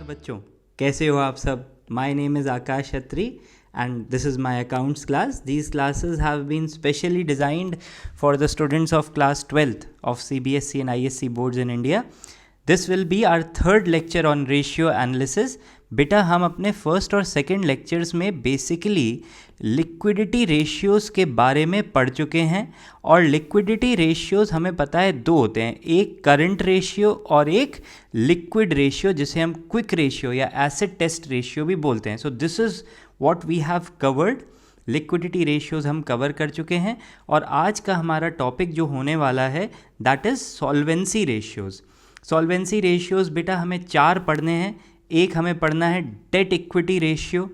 बच्चों, कैसे हो आप सब? माय नेम इज़ आकाश छत्री and this is my accounts class. These classes have been specially designed for the students of class 12th of CBSE and ISC boards in India. This will be our third lecture on ratio analysis. बेटा हम अपने first और second lectures में basically liquidity ratios के बारे में पढ़ चुके हैं और लिक्विडिटी रेशियोज़ हमें पता है दो होते हैं, एक करंट रेशियो और एक लिक्विड रेशियो जिसे हम क्विक रेशियो या एसिड टेस्ट रेशियो भी बोलते हैं. So this is what we have covered. Liquidity ratios हम कवर कर चुके हैं और आज का हमारा टॉपिक जो होने वाला है that is solvency ratios. Solvency ratios बेटा हमें चार पढ़ने हैं. एक हमें पढ़ना है डेट इक्विटी रेशियो,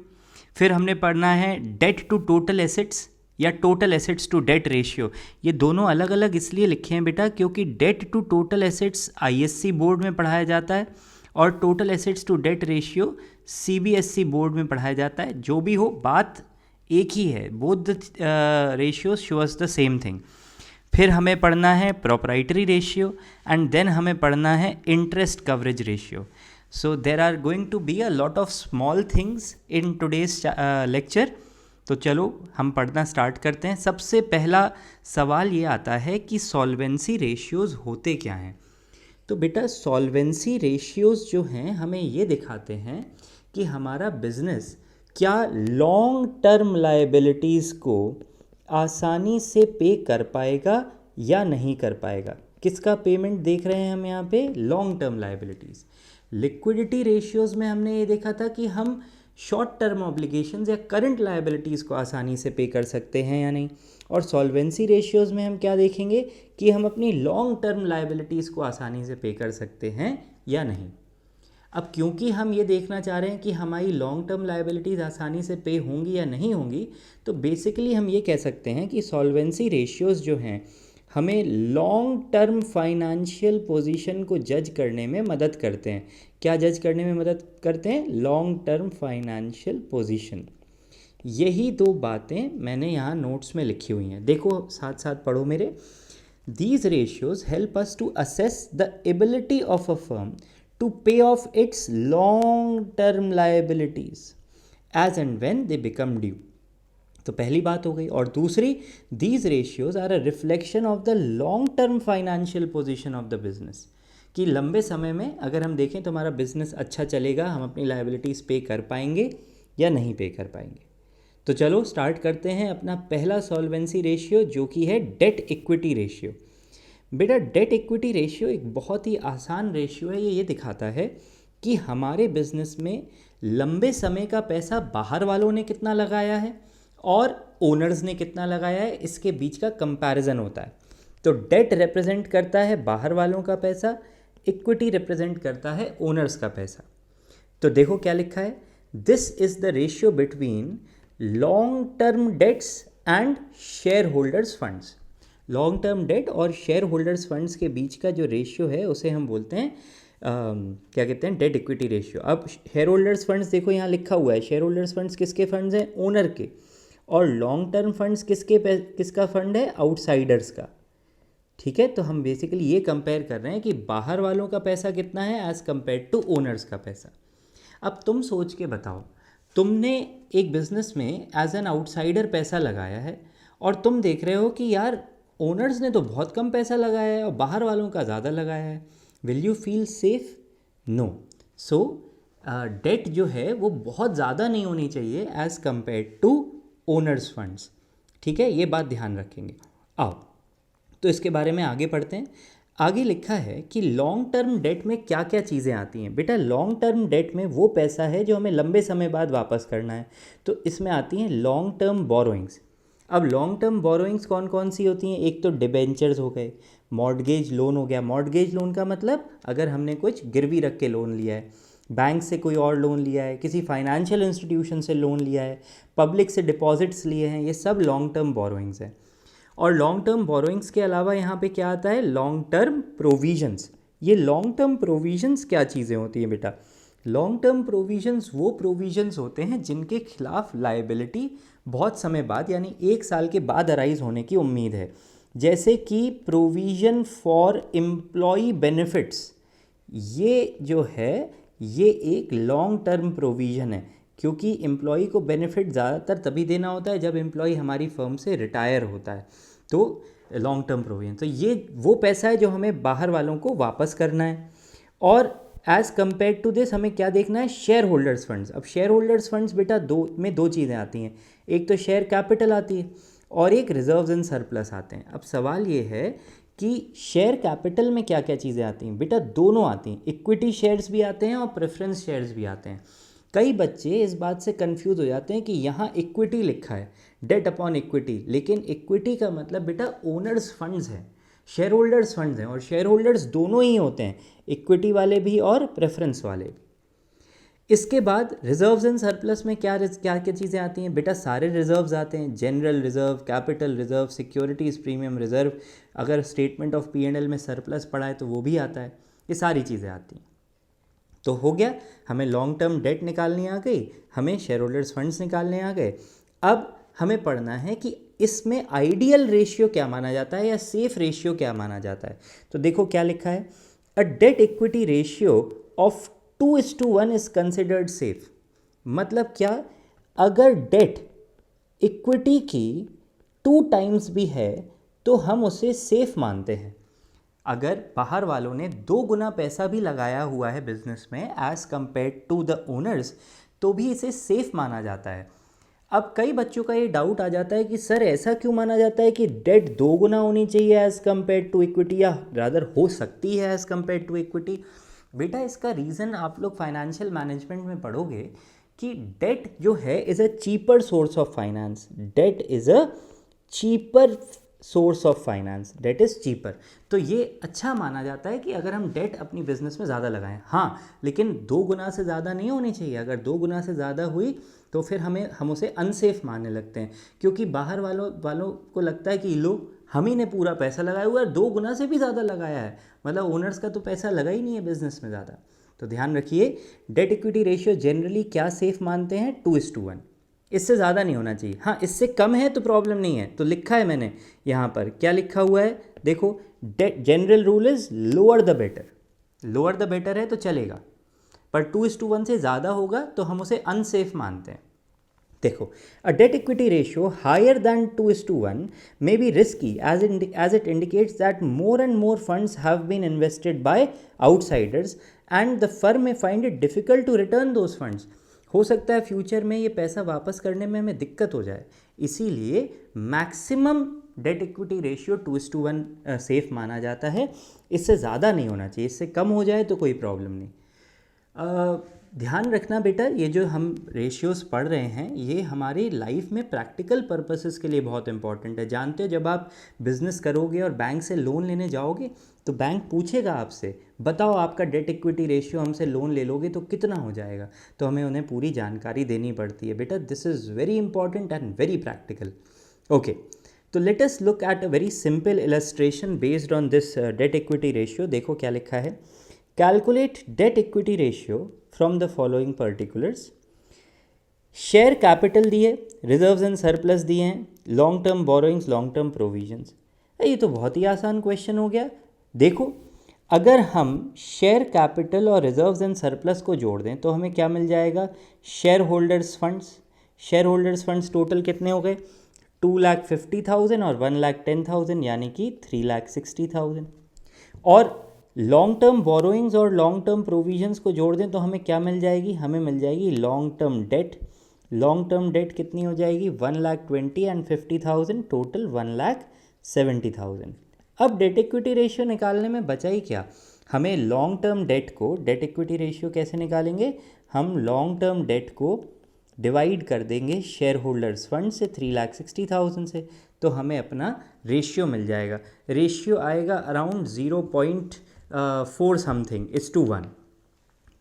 फिर हमने पढ़ना है डेट टू टोटल एसेट्स या total assets to debt ratio. ये दोनों अलग अलग इसलिए लिखे हैं बेटा क्योंकि debt to total assets ISC board में पढ़ाया जाता है और total assets to debt ratio CBSE board में पढ़ाया जाता है. जो भी हो बात एक ही है, both the ratios show us the same thing. फिर हमें पढ़ना है प्रोप्राइटरी रेशियो एंड देन हमें पढ़ना है interest coverage ratio. So there are going to be a lot of small things in today's lecture. तो चलो हम पढ़ना स्टार्ट करते हैं. सबसे पहला सवाल ये आता है कि सॉल्वेंसी रेशियोज़ होते क्या हैं. तो बेटा सॉल्वेंसी रेशियोज़ जो हैं हमें ये दिखाते हैं कि हमारा बिजनेस क्या लॉन्ग टर्म लायबिलिटीज़ को आसानी से पे कर पाएगा या नहीं कर पाएगा. किसका पेमेंट देख रहे हैं हम यहाँ पे? Long term liabilities. Liquidity ratios में हमने ये देखा था कि हम शॉर्ट टर्म ऑब्लिगेशंस या करंट लायबिलिटीज़ को आसानी से पे कर सकते हैं या नहीं. और सॉल्वेंसी रेशियोज़ में हम क्या देखेंगे कि हम अपनी लॉन्ग टर्म लायबिलिटीज़ को आसानी से पे कर सकते हैं या नहीं. अब क्योंकि हम ये देखना चाह रहे हैं कि हमारी लॉन्ग टर्म लायबिलिटीज़ आसानी से पे होंगी या नहीं होंगी, तो बेसिकली हम ये कह सकते हैं कि सॉल्वेंसी रेशियोज़ जो हैं हमें लॉन्ग टर्म फाइनेंशियल पोजीशन को जज करने में मदद करते हैं. क्या जज करने में मदद करते हैं? Long term financial position. यही दो बातें मैंने यहाँ नोट्स में लिखी हुई हैं, देखो साथ साथ पढ़ो मेरे. These ratios help us to assess the ability of a firm to pay off its long-term liabilities as and when they become due. तो पहली बात हो गई. और दूसरी, these ratios are a reflection of the long-term financial position of the business. कि लंबे समय में अगर हम देखें तो हमारा बिजनेस अच्छा चलेगा, हम अपनी लायबिलिटीज़ पे कर पाएंगे या नहीं पे कर पाएंगे. तो चलो स्टार्ट करते हैं अपना पहला सॉल्वेंसी रेशियो जो कि है डेट इक्विटी रेशियो. बेटा डेट इक्विटी रेशियो एक बहुत ही आसान रेशियो है. ये दिखाता है कि हमारे बिजनेस में लंबे समय का पैसा बाहर वालों ने कितना लगाया है और ओनर्स ने कितना लगाया है, इसके बीच का कंपैरिजन होता है. तो डेट रिप्रेजेंट करता है बाहर वालों का पैसा, इक्विटी रिप्रेजेंट करता है ओनर्स का पैसा. तो देखो क्या लिखा है, this is the ratio between long term dates and share holders funds. Long term debt और शेयर होल्डर्स फंड्स के बीच का जो रेशियो है उसे हम बोलते हैं क्या कहते हैं? Date equity ratio. अब शेयर होल्डर्स फंड्स देखो यहाँ लिखा हुआ है, शेयर होल्डर्स फंड्स किसके फंड्स हैं? ओनर के. और लॉन्ग टर्म फंड्स किसका फंड है? आउटसाइडर्स का. ठीक है, तो हम बेसिकली ये कंपेयर कर रहे हैं कि बाहर वालों का पैसा कितना है एज़ कम्पेयर टू ओनर्स का पैसा. अब तुम सोच के बताओ, तुमने एक बिज़नेस में एज एन आउटसाइडर पैसा लगाया है और तुम देख रहे हो कि यार ओनर्स ने तो बहुत कम पैसा लगाया है और बाहर वालों का ज़्यादा लगाया है. Will you feel safe? No. So debt जो है वो बहुत ज़्यादा नहीं होनी चाहिए as compare to owners funds. ठीक है, ये बात ध्यान रखेंगे. आओ तो इसके बारे में आगे पढ़ते हैं. आगे लिखा है कि लॉन्ग टर्म डेट में क्या क्या चीज़ें आती हैं. बेटा लॉन्ग टर्म डेट में वो पैसा है जो हमें लंबे समय बाद वापस करना है. तो इसमें आती हैं लॉन्ग टर्म बोरोइंग्स. अब लॉन्ग टर्म बोरोइंग्स कौन कौन सी होती हैं? एक तो डिबेंचर्स हो गए, मॉर्टगेज लोन हो गया. मॉर्टगेज लोन का मतलब अगर हमने कुछ गिरवी रख के लोन लिया है, बैंक से कोई और लोन लिया है, किसी फाइनेंशियल इंस्टीट्यूशन से लोन लिया है, पब्लिक से डिपॉजिट्स लिए हैं, ये सब लॉन्ग टर्म बोरोइंग्स हैं. और लॉन्ग टर्म बोरोइंग्स के अलावा यहाँ पे क्या आता है? Long term provisions. ये लॉन्ग टर्म प्रोविजंस क्या चीज़ें होती हैं बेटा? लॉन्ग टर्म प्रोविजंस वो प्रोविजंस होते हैं जिनके खिलाफ लायबिलिटी बहुत समय बाद यानी 1 साल के बाद अराइज होने की उम्मीद है. जैसे कि प्रोविजन फॉर एम्प्लॉई बेनिफिट्स, ये जो है ये एक लॉन्ग टर्म प्रोविज़न है, क्योंकि एम्प्लॉई को बेनिफिट ज़्यादातर तभी देना होता है जब एम्प्लॉई हमारी फर्म से रिटायर होता है, तो लॉन्ग टर्म प्रोविज़न। तो ये वो पैसा है जो हमें बाहर वालों को वापस करना है। और एज़ कम्पेयर टू दिस हमें क्या देखना है, शेयर होल्डर्स फंड्स। अब शेयर होल्डर्स फंड्स बेटा दो चीज़ें आती हैं, एक तो शेयर कैपिटल आती है और एक रिजर्व्स एंड सरप्लस आते हैं। अब सवाल ये है कि शेयर कैपिटल में क्या क्या चीज़ें आती हैं। बेटा दोनों आती हैं, इक्विटी शेयर्स भी आते हैं और प्रेफरेंस शेयर्स भी आते हैं। कई बच्चे इस बात से कंफ्यूज हो जाते हैं कि यहाँ इक्विटी लिखा है, डेट अपॉन इक्विटी, लेकिन इक्विटी का मतलब बेटा ओनर्स फंड्स हैं, शेयर होल्डर्स फंड्स हैं, और शेयर होल्डर्स दोनों ही होते हैं, इक्विटी वाले भी और प्रेफरेंस वाले। इसके बाद रिजर्व्स एंड सरप्लस में क्या क्या क्या चीज़ें आती हैं बेटा, सारे रिजर्व्स आते हैं, general reserve, capital reserve, securities premium reserve, अगर स्टेटमेंट ऑफ P&L में सरप्लस पड़ा है तो वो भी आता है, ये सारी चीज़ें आती हैं। तो हो गया, हमें लॉन्ग टर्म डेट निकालनी आ गई, हमें शेयर होल्डर्स फंड्स निकालने आ गए। अब हमें पढ़ना है कि इसमें आइडियल रेशियो क्या माना जाता है या सेफ रेशियो क्या माना जाता है। तो देखो क्या लिखा है, a debt equity ratio of 2:1 is considered safe. मतलब क्या, अगर डेट इक्विटी की 2 टाइम्स भी है तो हम उसे सेफ मानते हैं। अगर बाहर वालों ने 2 गुना पैसा भी लगाया हुआ है बिजनेस में as compare to the owners, तो भी इसे सेफ माना जाता है। अब कई बच्चों का ये डाउट आ जाता है कि सर ऐसा क्यों माना जाता है कि डेट 2 गुना होनी चाहिए एज कंपेयर टू इक्विटी, या रादर हो सकती है एज कंपेयर टू इक्विटी। बेटा इसका रीज़न आप लोग फाइनेंशियल मैनेजमेंट में पढ़ोगे कि डेट जो है is a cheaper source of finance, that is a cheaper source of finance, that is cheaper. तो ये अच्छा माना जाता है कि अगर हम डेट अपनी बिजनेस में ज़्यादा लगाएं, हाँ लेकिन 2 गुना से ज़्यादा नहीं होनी चाहिए। अगर 2 गुना से ज़्यादा हुई तो फिर हम उसे अनसेफ मानने लगते हैं, क्योंकि बाहर वालों को लगता है कि लो हम ही ने पूरा पैसा लगाया हुआ है, 2 गुना से भी ज़्यादा लगाया है, मतलब ओनर्स का तो पैसा लगा ही नहीं है बिजनेस में ज़्यादा। तो ध्यान रखिए, डेट इक्विटी रेशियो जनरली क्या सेफ मानते हैं, 2:1, इससे ज़्यादा नहीं होना चाहिए। हाँ इससे कम है तो प्रॉब्लम नहीं है, तो लिखा है मैंने यहाँ पर, क्या लिखा हुआ है देखो, general rule is lower the better, lower the better है तो चलेगा, पर 2:1 से ज़्यादा होगा तो हम उसे अनसेफ मानते हैं। देखो, a debt equity ratio higher than 2:1 may be risky as it indicates that more and more funds have been invested by outsiders and the firm may find it difficult to return those funds। हो सकता है future में ये पैसा वापस करने में हमें दिक्कत हो जाए, इसीलिए maximum date equity ratio 2:1 safe माना जाता है। इससे ज़्यादा नहीं होना चाहिए, इससे कम हो जाए तो कोई प्रॉब्लम नहीं। ध्यान रखना बेटा, ये जो हम रेशियोज़ पढ़ रहे हैं ये हमारी लाइफ में प्रैक्टिकल पर्पसेस के लिए बहुत इंपॉर्टेंट है। जानते हो जब आप बिज़नेस करोगे और बैंक से लोन लेने जाओगे तो बैंक पूछेगा आपसे, बताओ आपका डेट इक्विटी रेशियो, हमसे लोन ले लोगे तो कितना हो जाएगा, तो हमें उन्हें पूरी जानकारी देनी पड़ती है बेटा। This is very important and very practical. Okay, तो let us look at a very simple illustration based on this debt equity ratio. देखो क्या लिखा है, calculate debt equity ratio from the following particulars. Share capital दिए, reserves and surplus दिए हैं, long term borrowings, long term provisions. ये तो बहुत ही आसान क्वेश्चन हो गया। देखो, अगर हम शेयर कैपिटल और रिजर्व्स एंड सरप्लस को जोड़ दें तो हमें क्या मिल जाएगा, share holders funds. Share holders funds total कितने हो गए, 2,50,000 और 1,10,000, यानी कि 3,60,000। और लॉन्ग टर्म बोरोइंग्स और लॉन्ग टर्म प्रोविजंस को जोड़ दें तो हमें क्या मिल जाएगी, हमें मिल जाएगी long term date. Long term date कितनी हो जाएगी, 1,20,000 एंड 50,000, टोटल 1,70,000। अब डेट इक्विटी रेशियो निकालने में बचा ही क्या, हमें लॉन्ग टर्म डेट को, डेट इक्विटी रेशियो कैसे निकालेंगे, हम लॉन्ग टर्म डेट को डिवाइड कर देंगे शेयर होल्डर्स फंड से 3,60,000 से, तो हमें अपना रेशियो मिल जाएगा। रेशियो आएगा अराउंड 0.4 समथिंग इज टू 1।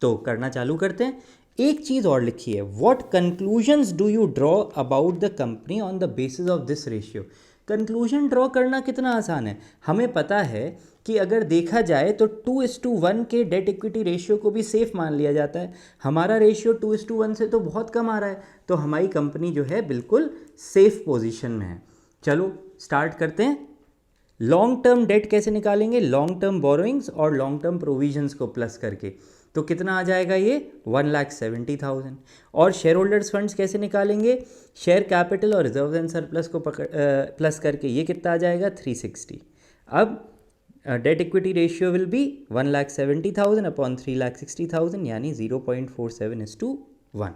तो करना चालू करते हैं। एक चीज़ और लिखी है, what conclusions do you draw about the company on the basis of this ratio. Conclusion draw करना कितना आसान है, हमें पता है कि अगर देखा जाए तो 2:1 के डेट इक्विटी रेशियो को भी सेफ मान लिया जाता है। हमारा रेशियो 2:1 से तो बहुत कम आ रहा है, तो हमारी कंपनी जो है बिल्कुल सेफ पोजीशन में है। चलो स्टार्ट करते हैं। लॉन्ग टर्म डेट कैसे निकालेंगे, लॉन्ग टर्म बोरोइंग्स और लॉन्ग टर्म प्रोविजंस को प्लस करके। तो कितना आ जाएगा ये 1,70,000। और शेयर होल्डर्स फंड्स कैसे निकालेंगे, शेयर कैपिटल और रिजर्व एंड सरप्लस को प्लस करके ये कितना आ जाएगा 360। अब date equity ratio will be 1,70,000 upon 3,60,000 यानी 0.47:1।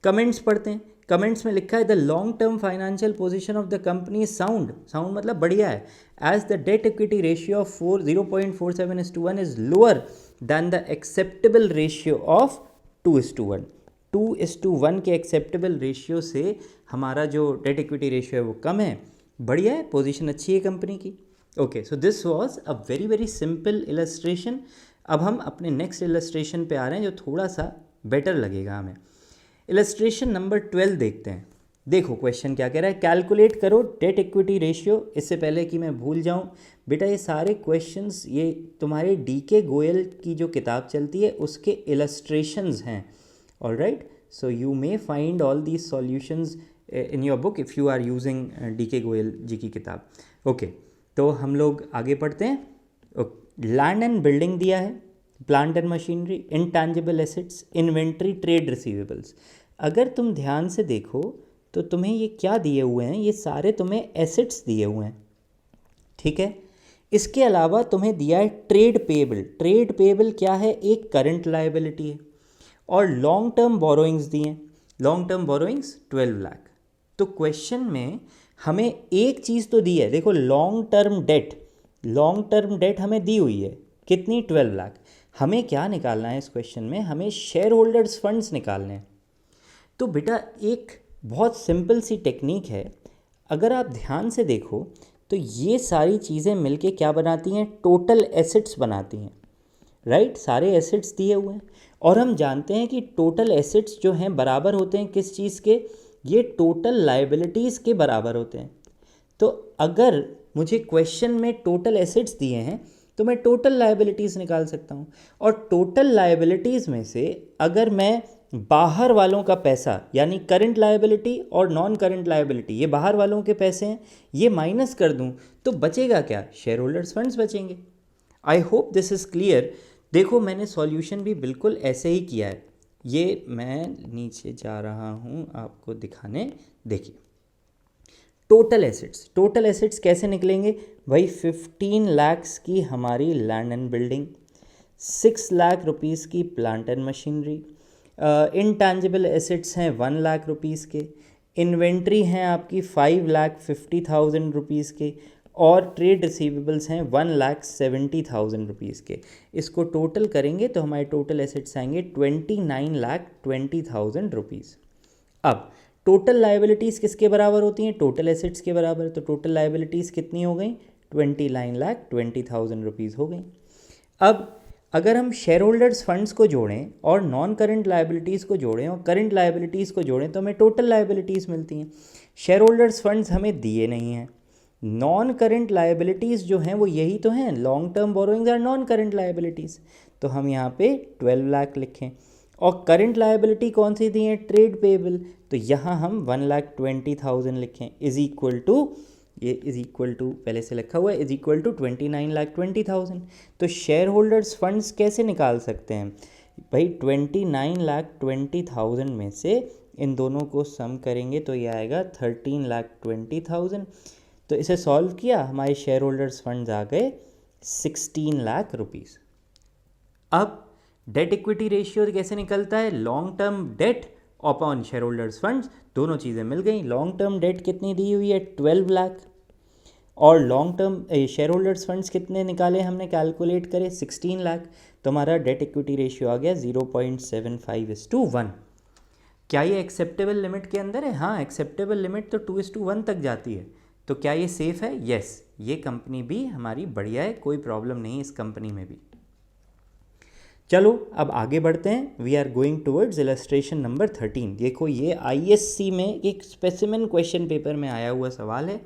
कमेंट्स पढ़ते हैं। कमेंट्स में लिखा है the long term financial position of the company is sound, sound मतलब बढ़िया है, as the debt equity ratio of 0.47:1 is lower than the acceptable ratio of 2:1। 2:1 के एक्सेप्टेबल रेशियो से हमारा जो डेट इक्विटी रेशियो है वो कम है, बढ़िया है, पोजीशन अच्छी है कंपनी की। Okay, so this was a very very simple illustration. अब हम अपने नेक्स्ट इलस्ट्रेशन पे आ रहे हैं जो थोड़ा सा बेटर लगेगा हमें। इलस्ट्रेशन नंबर 12 देखते हैं। देखो क्वेश्चन क्या कह रहा है, कैलकुलेट करो डेट इक्विटी रेशियो। इससे पहले कि मैं भूल जाऊं बेटा, ये सारे क्वेश्चंस ये तुम्हारे DK गोयल की जो किताब चलती है उसके इलस्ट्रेशंस हैं। Alright, so you may find all these solutions in your book if you are using DK Goyal ji की किताब। ओके, तो हम लोग आगे पढ़ते हैं। लैंड एंड बिल्डिंग दिया है, plant and machinery, intangible assets, inventory, trade receivables. अगर तुम ध्यान से देखो तो तुम्हें ये क्या दिए हुए हैं, ये सारे तुम्हें एसेट्स दिए हुए हैं, ठीक है। इसके अलावा तुम्हें दिया है ट्रेड पेएबल। ट्रेड पेएबल क्या है, एक करंट लायबिलिटी है। और लॉन्ग टर्म बोरोइंग्स दिए हैं, लॉन्ग टर्म बोरोइंग्स 12 लाख। तो क्वेश्चन में हमें एक चीज़ तो दी है, देखो long term date, long term debt हमें दी हुई है कितनी, 12 लाख। हमें क्या निकालना है इस क्वेश्चन में, हमें शेयर होल्डर्स फंड्स निकालने हैं। तो बेटा एक बहुत सिंपल सी टेक्निक है, अगर आप ध्यान से देखो तो ये सारी चीज़ें मिलके क्या बनाती हैं, टोटल एसेट्स बनाती हैं, राइट। सारे एसेट्स दिए हुए हैं और हम जानते हैं कि टोटल एसेट्स जो हैं बराबर होते हैं किस चीज़ के, ये टोटल लायबिलिटीज़ के बराबर होते हैं। तो अगर मुझे क्वेश्चन में टोटल एसेट्स दिए हैं तो मैं टोटल लायबिलिटीज़ निकाल सकता हूँ। और टोटल लायबिलिटीज़ में से अगर मैं बाहर वालों का पैसा यानी करंट लायबिलिटी और नॉन करंट लायबिलिटी, ये बाहर वालों के पैसे हैं, ये माइनस कर दूं तो बचेगा क्या, शेयर होल्डर्स फंड्स बचेंगे। I hope this is clear. देखो मैंने सॉल्यूशन भी बिल्कुल ऐसे ही किया है, ये मैं नीचे जा रहा हूँ आपको दिखाने। देखिए टोटल एसेट्स, टोटल एसेट्स कैसे निकलेंगे भाई, 15 लाख्स की हमारी land and building, 6 lakh rupees की plant and machinery, intangible assets हैं 1 लाख रुपीज़ के, इन्वेंट्री हैं आपकी 5,50,000 रुपीज़ के, और ट्रेड रिसीवेबल्स हैं 1,70,000 रुपीज़ के। इसको टोटल करेंगे तो हमारे टोटल एसेट्स आएंगे 29,20,000 रुपीज़। अब टोटल लायबिलिटीज़ किसके बराबर होती हैं, टोटल एसेट्स के बराबर। तो टोटल लायबिलिटीज़ कितनी हो गई, 29,20,000 रुपीज़ हो गई। अब अगर हम शेयर होल्डर्स फंड्स को जोड़ें और नॉन करंट लायबिलिटीज़ को जोड़ें और करंट लायबिलिटीज़ को जोड़ें तो हमें टोटल लायबिलिटीज़ मिलती हैं। शेयर होल्डर्स फंड्स हमें दिए नहीं हैं, नॉन करंट लायबिलिटीज़ जो हैं वो यही तो हैं, लॉन्ग टर्म बोरोइंग्स और नॉन करंट लायबिलिटीज़। तो हम यहाँ पे 12 लाख लिखें। और करंट लायबिलिटी कौन सी दी है, ट्रेड पेएबल, तो यहाँ हम 1,20,000 लिखें, इज इक्वल टू, ये इज इक्वल टू पहले से लिखा हुआ है, इज इक्वल टू 29,20,000। तो शेयर होल्डर्स फंड्स कैसे निकाल सकते हैं भाई, 29,20,000 में से इन दोनों को सम करेंगे तो ये आएगा 13,20,000। तो इसे सॉल्व किया, हमारे शेयर होल्डर्स फंड्स आ गए 16 लाख रुपीज़। अब डेट इक्विटी रेशियो कैसे निकलता है, long term date upon share holders funds, दोनों चीज़ें मिल गई। लॉन्ग टर्म डेट कितनी दी हुई है 12 लाख, और long term share holders funds कितने निकाले हमने, कैलकुलेट करें 16 लाख। तो हमारा डेट इक्विटी रेशियो आ गया 0.75:1। क्या ये एक्सेप्टेबल लिमिट के अंदर है, हाँ एक्सेप्टेबल लिमिट तो 2:1 तक जाती है। तो क्या ये सेफ़ है, यस, ये कंपनी भी हमारी बढ़िया है, कोई प्रॉब्लम नहीं इस कंपनी में भी। चलो अब आगे बढ़ते हैं, we are going towards illustration number 13। देखो ये ISC में एक स्पेसिमेन क्वेश्चन पेपर में आया हुआ सवाल है।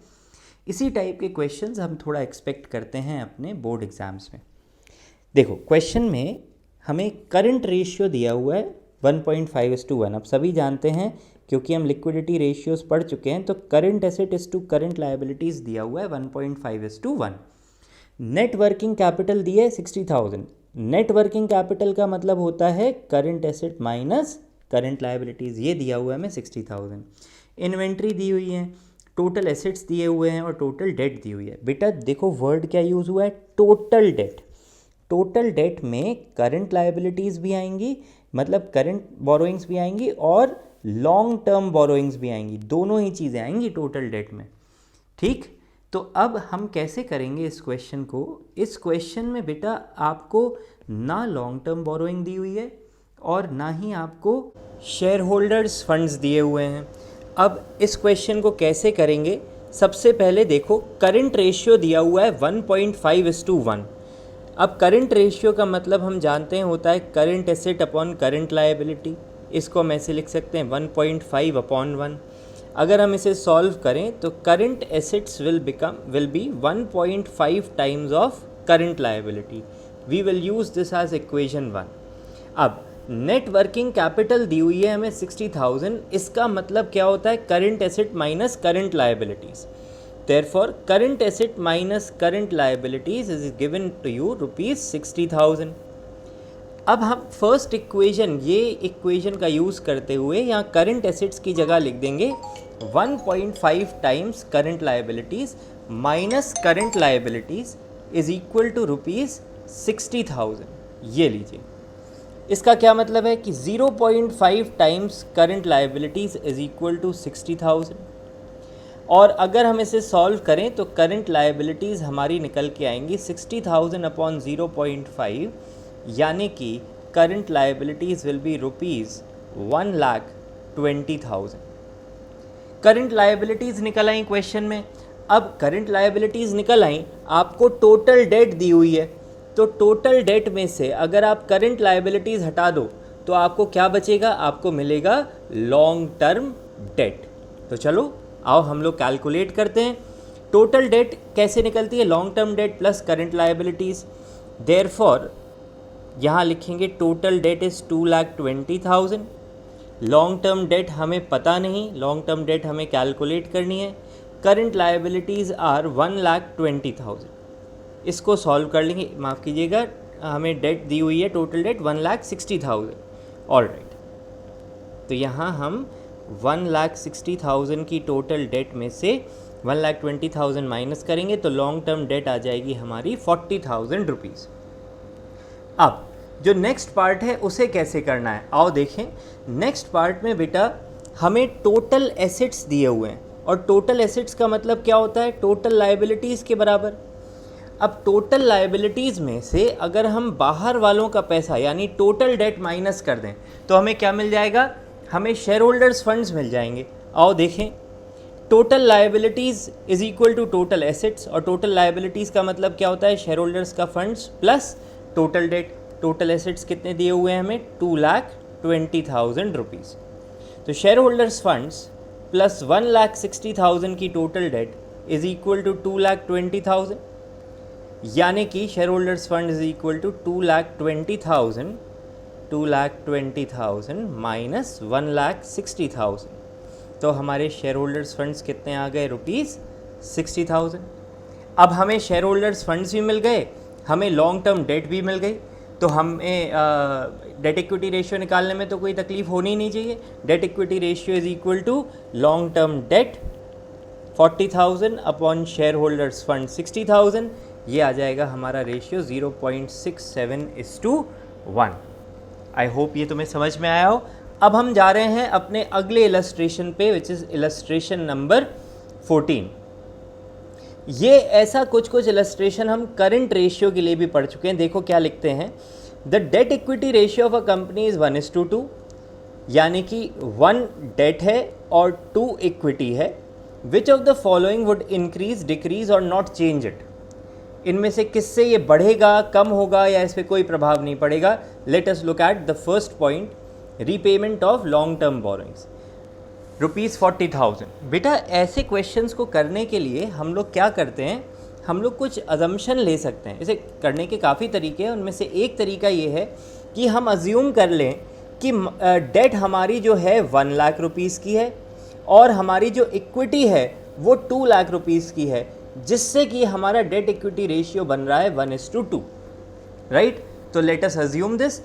इसी टाइप के क्वेश्चंस हम थोड़ा एक्सपेक्ट करते हैं अपने बोर्ड एग्जाम्स में। देखो क्वेश्चन में हमें करंट रेशियो दिया हुआ है 1.5:1। अब सभी जानते हैं क्योंकि हम लिक्विडिटी रेशियोज पढ़ चुके हैं, तो current asset is to current liabilities दिया हुआ है 1.5:1। नेट वर्किंग कैपिटल दिया है 60,000, नेट वर्किंग कैपिटल का मतलब होता है current asset minus current liabilities. ये दिया हुआ है हमें 60,000। इन्वेंट्री दी हुई है, टोटल एसेट्स दिए हुए हैं और टोटल डेट दी हुई है। बेटा देखो वर्ड क्या यूज़ हुआ है, टोटल डेट। टोटल डेट में करंट लायबिलिटीज़ भी आएंगी, मतलब करंट बोरोइंग्स भी आएंगी और लॉन्ग टर्म बोरोइंग्स भी आएंगी, दोनों ही चीज़ें आएंगी टोटल डेट में। ठीक, तो अब हम कैसे करेंगे इस क्वेश्चन को। इस क्वेश्चन में बेटा आपको ना लॉन्ग टर्म बोरोइंग दी हुई है और ना ही आपको शेयर होल्डर्स फंड्स दिए हुए हैं। अब इस क्वेश्चन को कैसे करेंगे, सबसे पहले देखो करंट रेशियो दिया हुआ है 1.5:1। अब करंट रेशियो का मतलब हम जानते हैं होता है current asset upon current liability. इसको हम ऐसे लिख सकते हैं 1.5/1। अगर हम इसे सॉल्व करें तो current assets will be 1.5 times of current liability. We will use this as equation 1। अब नेट वर्किंग कैपिटल दी हुई है हमें 60,000। इसका मतलब क्या होता है, current asset minus current liabilities. Therefore, current asset minus current liabilities is given to you ₹60,000। अब हम फर्स्ट इक्वेशन, ये इक्वेशन का यूज़ करते हुए यहाँ करंट एसेट्स की जगह लिख देंगे 1.5 times current liabilities minus current liabilities is equal to ₹60,000। ये लीजिए, इसका क्या मतलब है कि 0.5 times current liabilities is equal to 60,000। और अगर हम इसे सॉल्व करें तो करंट लायबिलिटीज़ हमारी निकल के आएंगी 60,000 अपॉन 0.5, यानी कि current liabilities will be ₹1,20,000। Current liabilities निकल आई क्वेश्चन में। अब करंट लायबिलिटीज़ निकल आई, आपको टोटल डेट दी हुई है, तो टोटल डेट में से अगर आप करंट लायबिलिटीज़ हटा दो तो आपको क्या बचेगा, आपको मिलेगा लॉन्ग टर्म डेट। तो चलो आओ हम लोग कैलकुलेट करते हैं। टोटल डेट कैसे निकलती है, long term debt plus current liabilities. Therefore यहाँ लिखेंगे total debt is 2,20,000। Long term debt हमें पता नहीं, लॉन्ग टर्म डेट हमें कैलकुलेट करनी है। Current liabilities are 1,20,000। इसको सॉल्व कर लेंगे, माफ़ कीजिएगा, हमें डेट दी हुई है टोटल डेट 1,60,000। ऑलराइट, तो यहाँ हम 1,60,000 की टोटल डेट में से 1,20,000 माइनस करेंगे तो लॉन्ग टर्म डेट आ जाएगी हमारी 40,000 रुपीज़। अब जो नेक्स्ट पार्ट है उसे कैसे करना है, आओ देखें। नेक्स्ट पार्ट में बेटा हमें टोटल एसेट्स दिए हुए हैं और टोटल एसेट्स का मतलब क्या होता है, टोटल लायबिलिटीज़ के बराबर। अब टोटल लायबिलिटीज़ में से अगर हम बाहर वालों का पैसा यानी टोटल डेट माइनस कर दें तो हमें क्या मिल जाएगा, हमें शेयर होल्डर्स फंड्स मिल जाएंगे। आओ देखें, total liabilities is equal to total assets, और टोटल लायबिलिटीज़ का मतलब क्या होता है, शेयर होल्डर्स का funds plus total debt. Total assets कितने दिए हुए हैं हमें, 2,20,000 रुपीज़। तो शेयर होल्डर्स फंड्स प्लस 1,60,000 की total debt is equal to 2,20,000, यानी कि share holders fund is equal to 2,20,000 minus 1,60,000। तो हमारे शेयर होल्डर्स फंड्स कितने आ गए, ₹60,000। अब हमें शेयर होल्डर्स फंड्स भी मिल गए, हमें लॉन्ग टर्म डेट भी मिल गई, तो हमें डेट इक्विटी रेशियो निकालने में तो कोई तकलीफ होनी ही नहीं चाहिए। Debt equity ratio is equal to long term debt 40,000 upon share holders fund 60,000। ये आ जाएगा हमारा रेशियो 0.67:1। आई होप ये तुम्हें समझ में आया हो। अब हम जा रहे हैं अपने अगले इलस्ट्रेशन पे, विच इज़ इलस्ट्रेशन नंबर 14। ये ऐसा कुछ इलस्ट्रेशन हम करंट रेशियो के लिए भी पढ़ चुके हैं। देखो क्या लिखते हैं, the debt equity ratio of a company is 1:2, यानी कि 1 डेट है और 2 इक्विटी है। Which of the following would increase, decrease और नॉट चेंज इट। इनमें से किससे ये बढ़ेगा, कम होगा या इस पर कोई प्रभाव नहीं पड़ेगा। Late us look at the first point, repayment of long term borrowings ₹40,000। बेटा ऐसे क्वेश्चंस को करने के लिए हम लोग क्या करते हैं, हम लोग कुछ अजम्पशन ले सकते हैं। इसे करने के काफ़ी तरीके हैं, उनमें से एक तरीका ये है कि हम अज्यूम कर लें कि डेट हमारी जो है 1 लाख रुपीज़ की है और हमारी जो इक्विटी है वो 2 लाख रुपीज़ की है, जिससे कि हमारा डेट इक्विटी रेशियो बन रहा है 1:2, राइट। तो let us assume this,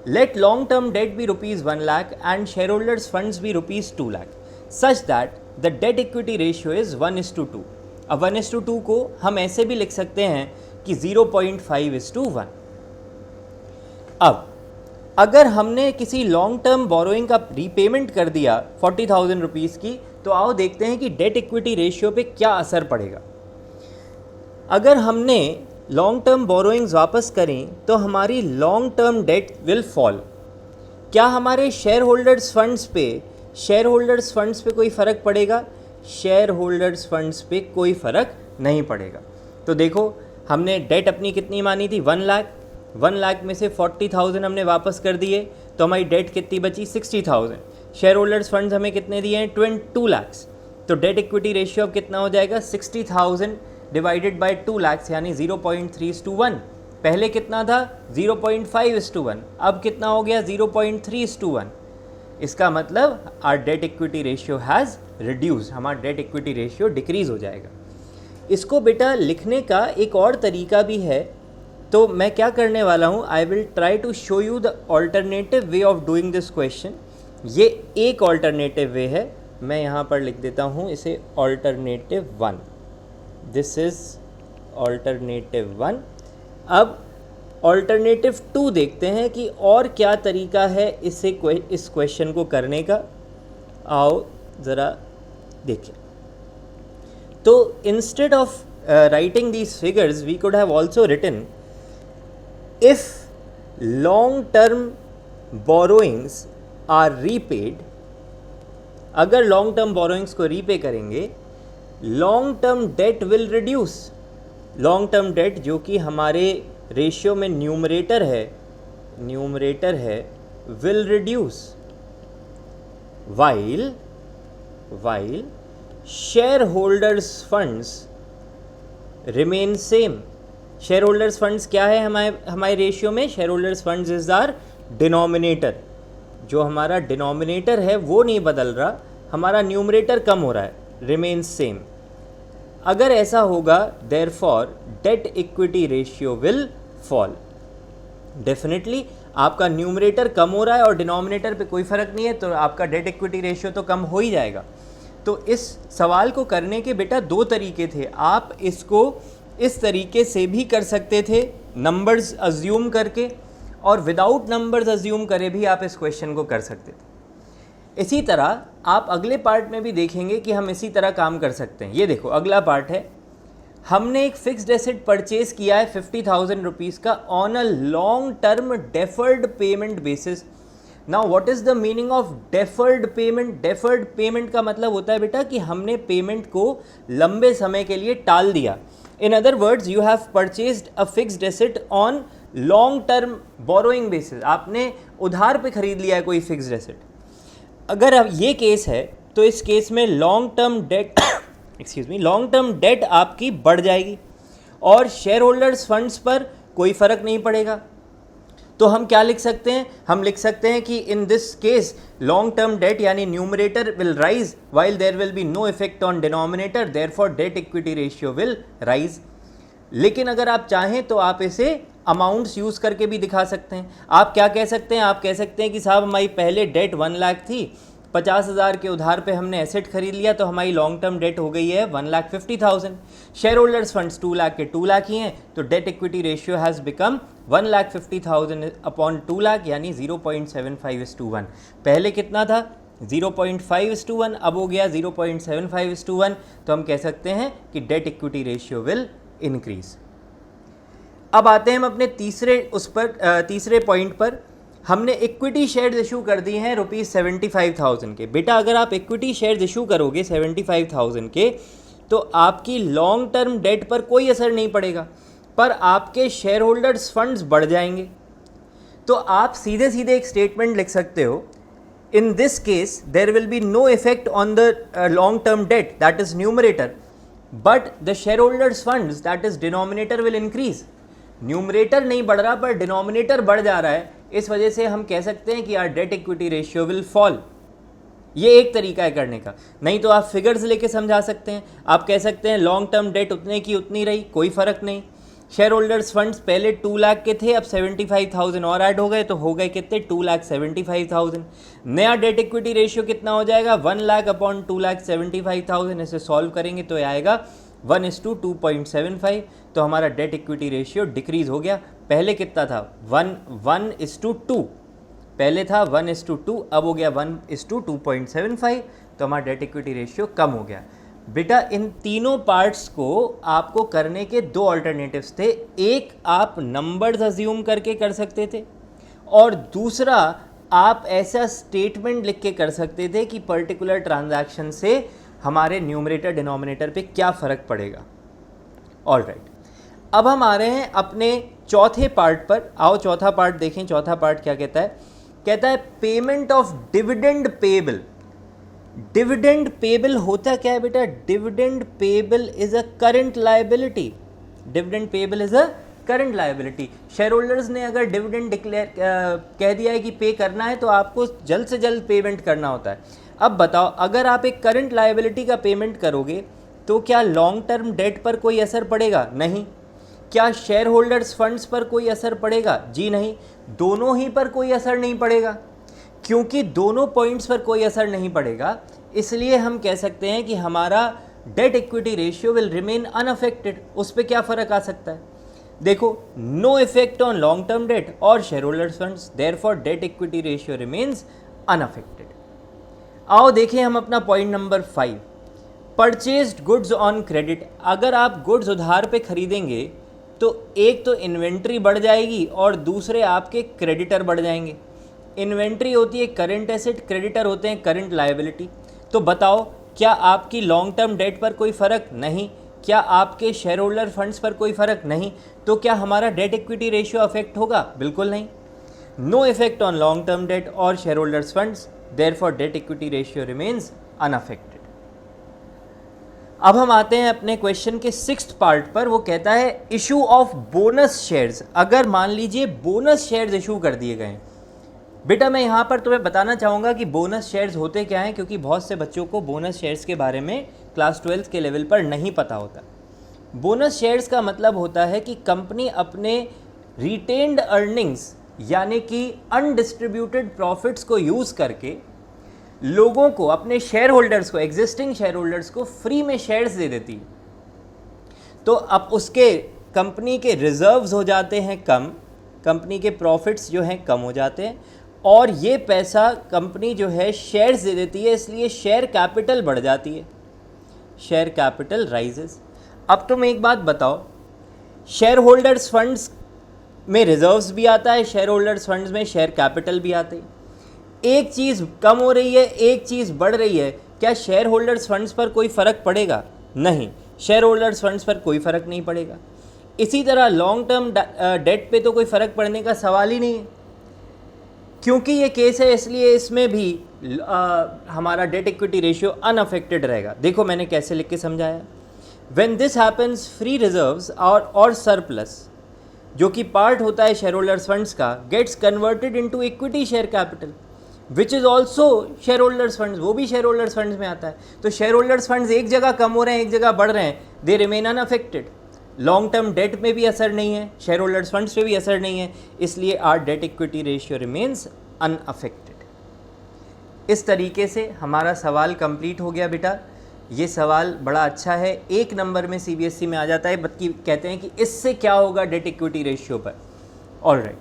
let long term debt be rupees 1 lakh and shareholders funds be rupees 2 lakh such that the debt equity ratio is 1:2. अब 1:2 को हम ऐसे भी लिख सकते हैं कि 0.5:1. अब अगर हमने किसी लॉन्ग टर्म बोरोइंग का रीपेमेंट कर दिया 40,000 रुपीज़ की, तो आओ देखते हैं कि डेट इक्विटी रेशियो पे क्या असर पड़ेगा. अगर हमने लॉन्ग टर्म बोरोइंग्स वापस करें तो हमारी long term debt will fall. क्या हमारे शेयर होल्डर्स फंड्स पे कोई फ़र्क पड़ेगा? शेयर होल्डर्स फंड्स पे कोई फ़र्क नहीं पड़ेगा. तो देखो, हमने डेट अपनी कितनी मानी थी? 1 लाख. 1 लाख में से 40,000 हमने वापस कर दिए, तो हमारी डेट कितनी बची? 60,000. शेयर होल्डर्स फंड्स हमें कितने दिए हैं? 2 लाख. तो डेट इक्विटी रेशियो अब कितना हो जाएगा? 60,000 डिवाइडेड बाय 2 लाख यानी 0.3:1. पहले कितना था? 0.5:1. अब कितना हो गया? 0.3:1. इसका मतलब our debt equity ratio has reduce. हमारा डेट इक्विटी रेशियो डिक्रीज़ हो जाएगा. इसको बेटा लिखने का एक और तरीका भी है, तो मैं क्या करने वाला हूँ, I will try to show you the alternative way of doing this question. ये एक ऑल्टरनेटिव वे है, मैं यहाँ पर लिख देता हूँ इसे ऑल्टरनेटिव 1. This is alternative 1. अब ऑल्टरनेटिव 2 देखते हैं कि और क्या तरीका है इस क्वेश्चन को करने का. आओ ज़रा देखें. तो instead of writing these figures we could have also written if long term borrowings are repaid. अगर लॉन्ग टर्म बोरोइंग्स को रीपे करेंगे, long term debt will reduce. Long term debt जो कि हमारे रेशियो में न्यूमरेटर है will reduce while share holders funds remain same. Share holders funds क्या है हमारे रेशियो में? Share holders funds is our denominator. जो हमारा डिनोमिनेटर है वो नहीं बदल रहा, हमारा न्यूमरेटर कम हो रहा है, रिमेन सेम. अगर ऐसा होगा, therefore debt equity ratio will fall. Definitely आपका न्यूमरेटर कम हो रहा है और डिनोमिनेटर पे कोई फ़र्क नहीं है, तो आपका डेट इक्विटी रेशियो तो कम हो ही जाएगा. तो इस सवाल को करने के बेटा 2 तरीके थे. आप इसको इस तरीके से भी कर सकते थे, नंबर्स अज्यूम करके, और विदाउट नंबर्स अज्यूम करे भी आप इस क्वेश्चन को कर सकते थे. इसी तरह आप अगले पार्ट में भी देखेंगे कि हम इसी तरह काम कर सकते हैं. ये देखो, अगला पार्ट है, हमने एक फिक्स्ड एसेट परचेज किया है 50,000 रुपीज़ का on a long term deferred payment basis. Now what is the meaning of deferred payment? Deferred payment का मतलब होता है बेटा कि हमने पेमेंट को लंबे समय के लिए टाल दिया. In other words, you have purchased a fixed asset on long term borrowing basis. आपने उधार पे खरीद लिया है कोई फिक्स्ड एसेट. अगर अब ये केस है, तो इस केस में लॉन्ग टर्म डेट आपकी बढ़ जाएगी और शेयर होल्डर्स फंड्स पर कोई फ़र्क नहीं पड़ेगा. तो हम क्या लिख सकते हैं? हम लिख सकते हैं कि in this case long term debt यानी numerator will rise while there will be no effect on denominator, therefore debt equity ratio will rise. लेकिन अगर आप चाहें तो आप इसे अमाउंट्स यूज़ करके भी दिखा सकते हैं. आप क्या कह सकते हैं? आप कह सकते हैं कि साहब हमारी पहले डेट 1 लाख थी, 50,000 के उधार पे हमने एसेट खरीद लिया, तो हमारी लॉन्ग टर्म डेट हो गई है 1,50,000. शेयर होल्डर्स फंड्स 2 लाख के 2 लाख ही हैं, तो date equity ratio has become 1,50,000 upon 2 lakh यानी 0.75:1. पहले कितना था? 0.5:1. अब हो गया 0.75:1. तो हम कह सकते हैं कि date equity ratio will increase. अब आते हैं हम अपने तीसरे पॉइंट पर. हमने इक्विटी शेयर्स इशू कर दिए हैं ₹75,000 के. बेटा अगर आप इक्विटी शेयर्स इशू करोगे 75,000 के, तो आपकी लॉन्ग टर्म डेट पर कोई असर नहीं पड़ेगा, पर आपके शेयर होल्डर्स फंड्स बढ़ जाएंगे. तो आप सीधे सीधे एक स्टेटमेंट लिख सकते हो, in this case there will be no effect on the long term debt that is numerator, but the share holders funds that is denominator will increase. Numerator नहीं बढ़ रहा पर डिनोमिनेटर बढ़ जा रहा है, इस वजह से हम कह सकते हैं कि our debt equity ratio will fall. ये एक तरीका है करने का. नहीं तो आप फिगर्स लेके समझा सकते हैं. आप कह सकते हैं लॉन्ग टर्म डेट उतने की उतनी रही, कोई फ़र्क नहीं. शेयर होल्डर्स फंड्स पहले 2 लाख के थे, अब 75,000 और ऐड हो गए, तो हो गए कितने, 2,75,000। नया डेट इक्विटी रेशियो कितना हो जाएगा, 1 लाख अपॉन 2,75,000। इसे सॉल्व करेंगे तो आएगा 1:2.75। तो हमारा डेट इक्विटी रेशियो डिक्रीज हो गया। पहले कितना था, 1:2, पहले था 1:2, अब हो गया 1:2.75। तो हमारा डेट इक्विटी रेशियो कम हो गया। बेटा इन तीनों पार्ट्स को आपको करने के दो अल्टरनेटिव्स थे। एक आप नंबर्स अज्यूम करके कर सकते थे, और दूसरा आप ऐसा स्टेटमेंट लिख के कर सकते थे कि पर्टिकुलर ट्रांजैक्शन से हमारे न्यूमरेटर डिनोमिनेटर पे क्या फ़र्क पड़ेगा। ऑलराइट, अब हम आ रहे हैं अपने चौथे पार्ट पर। आओ चौथा पार्ट देखें। चौथा पार्ट क्या कहता है, कहता है payment of dividend payable. Dividend payable होता क्या है बेटा, dividend payable is a current liability. Dividend payable is a current liability. Share holders ने अगर डिविडेंड डिक्लेयर कह दिया है कि पे करना है, तो आपको जल्द से जल्द पेमेंट करना होता है। अब बताओ, अगर आप एक करंट लायबिलिटी का पेमेंट करोगे तो क्या लॉन्ग टर्म डेट पर कोई असर पड़ेगा? नहीं। क्या शेयर होल्डर्स फंड्स पर कोई असर पड़ेगा? जी नहीं। दोनों ही पर कोई असर नहीं पड़ेगा। क्योंकि दोनों पॉइंट्स पर कोई असर नहीं पड़ेगा, इसलिए हम कह सकते हैं कि हमारा debt equity ratio will remain unaffected. उस पर क्या फ़र्क आ सकता है, देखो, no effect on long term debt और share holders funds, therefore debt equity ratio remains unaffected. आओ देखें हम अपना point number 5, purchased goods on credit. अगर आप गुड्स उधार पे खरीदेंगे तो एक तो इन्वेंट्री बढ़ जाएगी और दूसरे आपके क्रेडिटर बढ़ जाएंगे। इन्वेंट्री होती है करंट एसेट, क्रेडिटर होते हैं करंट लायबिलिटी। तो बताओ, क्या आपकी लॉन्ग टर्म डेट पर कोई फ़र्क? नहीं। क्या आपके शेयर होल्डर फंड्स पर कोई फ़र्क? नहीं। तो क्या हमारा डेट इक्विटी रेशियो अफेक्ट होगा? बिल्कुल नहीं। No effect on long term debt और share holders funds, therefore debt equity ratio remains unaffected. अब हम आते हैं अपने क्वेश्चन के 6th पार्ट पर। वो कहता है इशू ऑफ बोनस शेयर्स। अगर मान लीजिए बोनस शेयर्स इशू कर दिए गए। बेटा मैं यहाँ पर तुम्हें बताना चाहूँगा कि बोनस शेयर्स होते क्या हैं, क्योंकि बहुत से बच्चों को बोनस शेयर्स के बारे में क्लास 12 के लेवल पर नहीं पता होता। बोनस शेयर्स का मतलब होता है कि कंपनी अपने रिटेन्ड अर्निंग्स यानी कि अनडिस्ट्रीब्यूटेड प्रॉफिट्स को यूज़ करके लोगों को, अपने शेयर होल्डर्स को, एग्जिस्टिंग शेयर होल्डर्स को फ्री में शेयर्स दे देती है। तो अब उसके कंपनी के रिजर्व्स हो जाते हैं कम, कंपनी के प्रॉफिट्स जो हैं कम हो जाते हैं, और ये पैसा कंपनी जो है शेयर्स दे देती है, इसलिए शेयर कैपिटल बढ़ जाती है, शेयर कैपिटल राइजेस। अब तुम एक बात बताओ, शेयर होल्डर्स फंड्स में रिजर्व्स भी आता है, शेयर होल्डर्स फंड्स में शेयर कैपिटल भी आते हैं। एक चीज़ कम हो रही है, एक चीज़ बढ़ रही है, क्या शेयर होल्डर्स फंड्स पर कोई फ़र्क पड़ेगा? नहीं, शेयर होल्डर्स फंड्स पर कोई फ़र्क नहीं पड़ेगा। इसी तरह लॉन्ग टर्म डेट पे तो कोई फ़र्क पड़ने का सवाल ही नहीं है, क्योंकि ये केस है, इसलिए इसमें भी हमारा डेट इक्विटी रेशियो अनअफेक्टेड रहेगा। देखो मैंने कैसे लिख के समझाया। When this happens, free reserves और सरप्लस जो कि पार्ट होता है शेयर होल्डर्स फंड्स का, gets converted into equity share capital which is also share holders funds, वो भी शेयर होल्डर्स फंड्स में आता है। तो शेयर होल्डर्स फंड्स एक जगह कम हो रहे हैं, एक जगह बढ़ रहे हैं, they remain unaffected. Long term date में भी असर नहीं है, शेयर होल्डर्स फंड्स पे भी असर नहीं है, इसलिए our debt equity ratio remains unaffected. इस तरीके से हमारा सवाल कंप्लीट हो गया बेटा। ये सवाल बड़ा अच्छा है, 1 नंबर में CBSE में आ जाता है, बल्कि कहते हैं कि इससे क्या होगा डेट इक्विटी रेशियो पर। ऑलराइट,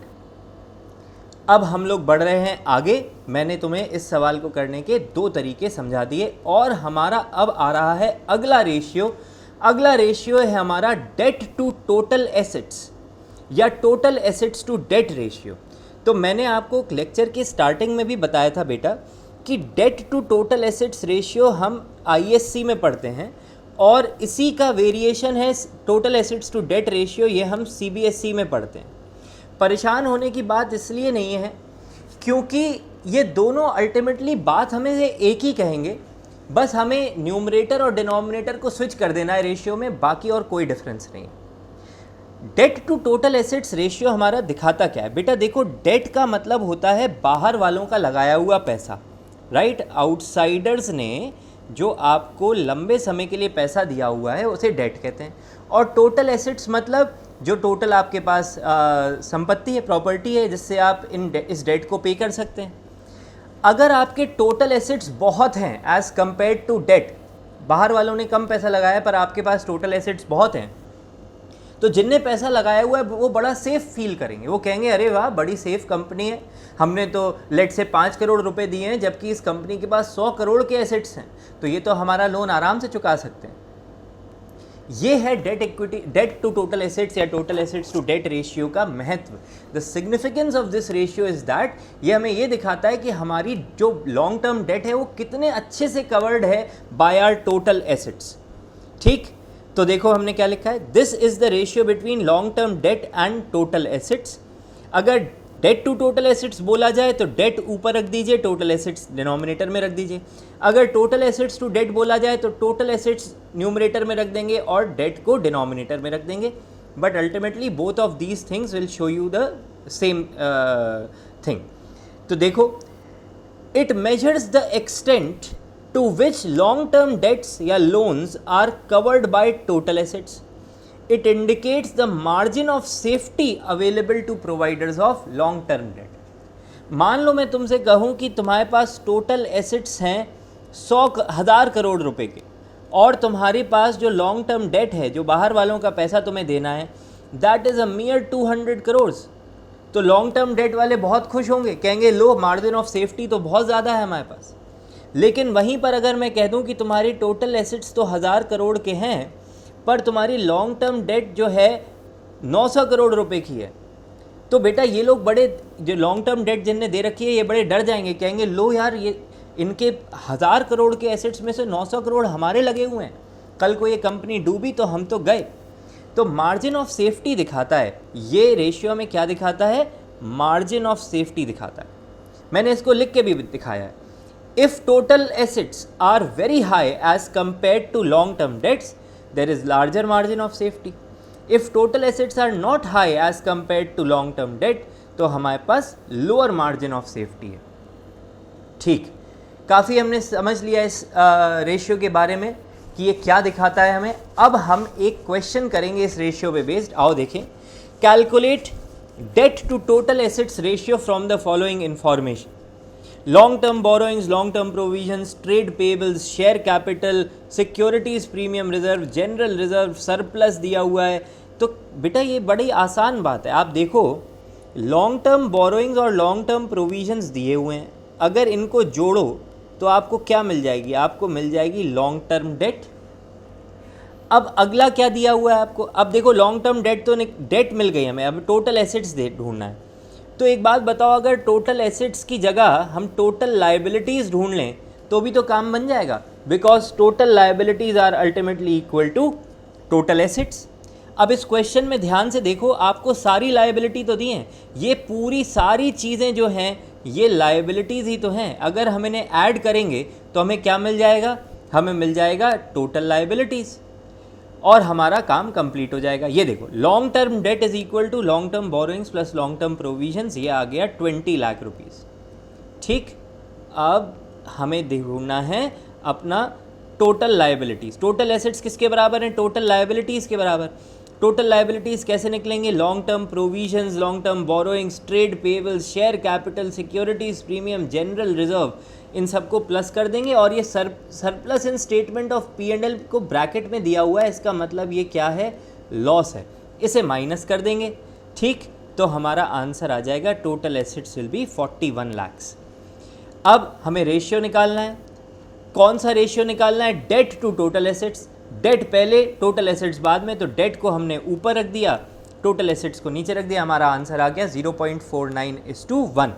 अब हम लोग बढ़ रहे हैं आगे। मैंने तुम्हें इस सवाल को करने के 2 तरीके समझा दिए, और हमारा अब आ रहा है अगला रेशियो। अगला रेशियो है हमारा डेट टू टोटल एसेट्स या total assets to debt ratio. तो मैंने आपको लेक्चर के स्टार्टिंग में भी बताया था बेटा कि debt to total assets ratio हम ISC में पढ़ते हैं, और इसी का वेरिएशन है total assets to debt ratio, ये हम CBSE में पढ़ते हैं। परेशान होने की बात इसलिए नहीं है क्योंकि ये दोनों अल्टीमेटली बात हमें से एक ही कहेंगे, बस हमें न्यूमरेटर और डिनोमिनेटर को स्विच कर देना है रेशियो में, बाकी और कोई डिफरेंस नहीं। Debt to total assets ratio हमारा दिखाता क्या है बेटा, देखो डेट का मतलब होता है बाहर वालों का लगाया हुआ पैसा, राइट। आउटसाइडर्स ने जो आपको लंबे समय के लिए पैसा दिया हुआ है उसे डेट कहते हैं। और टोटल एसेट्स मतलब जो टोटल आपके पास संपत्ति है, प्रॉपर्टी है, जिससे आप इस डेट को पे कर सकते हैं। अगर आपके टोटल एसेट्स बहुत हैं एज़ कंपेयर्ड टू डेट, बाहर वालों ने कम पैसा लगाया पर आपके पास टोटल एसेट्स बहुत हैं, तो जिनने पैसा लगाया हुआ है वो बड़ा सेफ फील करेंगे। वो कहेंगे अरे वाह, बड़ी सेफ कंपनी है, हमने तो लेट से 5 करोड़ रुपए दिए हैं, जबकि इस कंपनी के पास 100 करोड़ के एसेट्स हैं, तो ये तो हमारा लोन आराम से चुका सकते हैं। ये है debt equity, debt to total assets या total assets to debt ratio का महत्व। The significance of this ratio is that, ये हमें ये दिखाता है कि हमारी जो लॉन्ग टर्म डेट है वो कितने अच्छे से कवर्ड है बाय आवर टोटल एसेट्स। ठीक, तो देखो हमने क्या लिखा है, this is the ratio between long term date and total assets. अगर डेट टू टोटल एसेट्स बोला जाए तो डेट ऊपर रख दीजिए, टोटल एसेट्स डिनोमिनेटर में रख दीजिए। अगर टोटल एसेट्स टू डेट बोला जाए तो टोटल एसेट्स न्यूमरेटर में रख देंगे और डेट को डिनोमिनेटर में रख देंगे। But ultimately both of these things will show you the same thing. तो देखो, it measures the extent to which long term debts या loans are covered by total assets. It indicates the margin of safety available to providers of long term debt. मान लो मैं तुमसे कहूँ कि तुम्हारे पास total assets हैं 100,000 करोड़ रुपए के, और तुम्हारे पास जो लॉन्ग टर्म डेट है, जो बाहर वालों का पैसा तुम्हें देना है, दैट इज़ अ मियर 200 करोड़। तो लॉन्ग टर्म डेट वाले बहुत खुश होंगे, कहेंगे लो, मार्जिन ऑफ सेफ्टी तो बहुत ज़्यादा है हमारे पास। लेकिन वहीं पर अगर मैं कह दूँ कि तुम्हारी टोटल एसेट्स तो 1000 करोड़ के हैं, पर तुम्हारी लॉन्ग टर्म डेट जो है 900 करोड़ रुपए की है, तो बेटा ये लोग बड़े, जो लॉन्ग टर्म डेट जिनने दे रखी है, ये बड़े डर जाएंगे, कहेंगे लो यार, ये इनके 1000 करोड़ के एसेट्स में से 900 करोड़ हमारे लगे हुए हैं, कल को ये कंपनी डूबी तो हम तो गए। तो मार्जिन ऑफ सेफ्टी दिखाता है, ये रेशियो में क्या दिखाता है, मार्जिन ऑफ सेफ्टी दिखाता है। मैंने इसको लिख के भी दिखाया है। If total assets are very high as compared to long term debts, there is larger margin of safety. If total assets are not high as compared to long term debt, तो हमारे पास lower margin of safety है। ठीक, काफ़ी हमने समझ लिया इस ratio के बारे में कि ये क्या दिखाता है हमें। अब हम एक क्वेश्चन करेंगे इस रेशियो पे बेस्ड। आओ देखें, calculate debt to total assets ratio from the following information. Long term borrowings, long term provisions, trade payables, share capital, securities premium reserve, general reserve, surplus दिया हुआ है। तो बेटा ये बड़ी आसान बात है। आप देखो, लॉन्ग टर्म बोरोइंग्स और लॉन्ग टर्म प्रोविजंस दिए हुए हैं, अगर इनको जोड़ो तो आपको क्या मिल जाएगी, आपको मिल जाएगी लॉन्ग टर्म डेट। अब अगला क्या दिया हुआ है आपको, अब देखो लॉन्ग टर्म डेट तो डेट मिल गई हमें, अब टोटल एसेट्स ढूंढना है। तो एक बात बताओ, अगर टोटल एसेट्स की जगह हम टोटल लायबिलिटीज़ ढूंढ लें तो भी तो काम बन जाएगा, because total liabilities are ultimately equal to total assets. अब इस क्वेश्चन में ध्यान से देखो, आपको सारी लायबिलिटी तो दी हैं, ये पूरी सारी चीज़ें जो हैं ये लायबिलिटीज़ ही तो हैं। अगर हम इन्हें ऐड करेंगे तो हमें क्या मिल जाएगा, हमें मिल जाएगा टोटल लायबिलिटीज़, और हमारा काम कंप्लीट हो जाएगा। ये देखो, long term debt is equal to long term borrowings plus long term provisions, ये आ गया 20 लाख रुपीज़। ठीक, अब हमें ढूंढना है अपना टोटल लायबिलिटीज़। टोटल एसेट्स किसके बराबर हैं, टोटल लायबिलिटीज़ के बराबर। टोटल लायबिलिटीज़ कैसे निकलेंगे, long term provisions, long term borrowings, trade payables, share capital, securities premium, general reserve, इन सबको प्लस कर देंगे, और ये surplus in statement of P&L को ब्रैकेट में दिया हुआ है, इसका मतलब ये क्या है, लॉस है, इसे माइनस कर देंगे। ठीक, तो हमारा आंसर आ जाएगा total assets will B 41 lakhs. अब हमें रेशियो निकालना है। कौन सा रेशियो निकालना है, debt to total assets. Debt पहले, टोटल एसेट्स बाद में, तो डेट को हमने ऊपर रख दिया, टोटल एसेट्स को नीचे रख दिया, हमारा आंसर आ गया 0.49:1।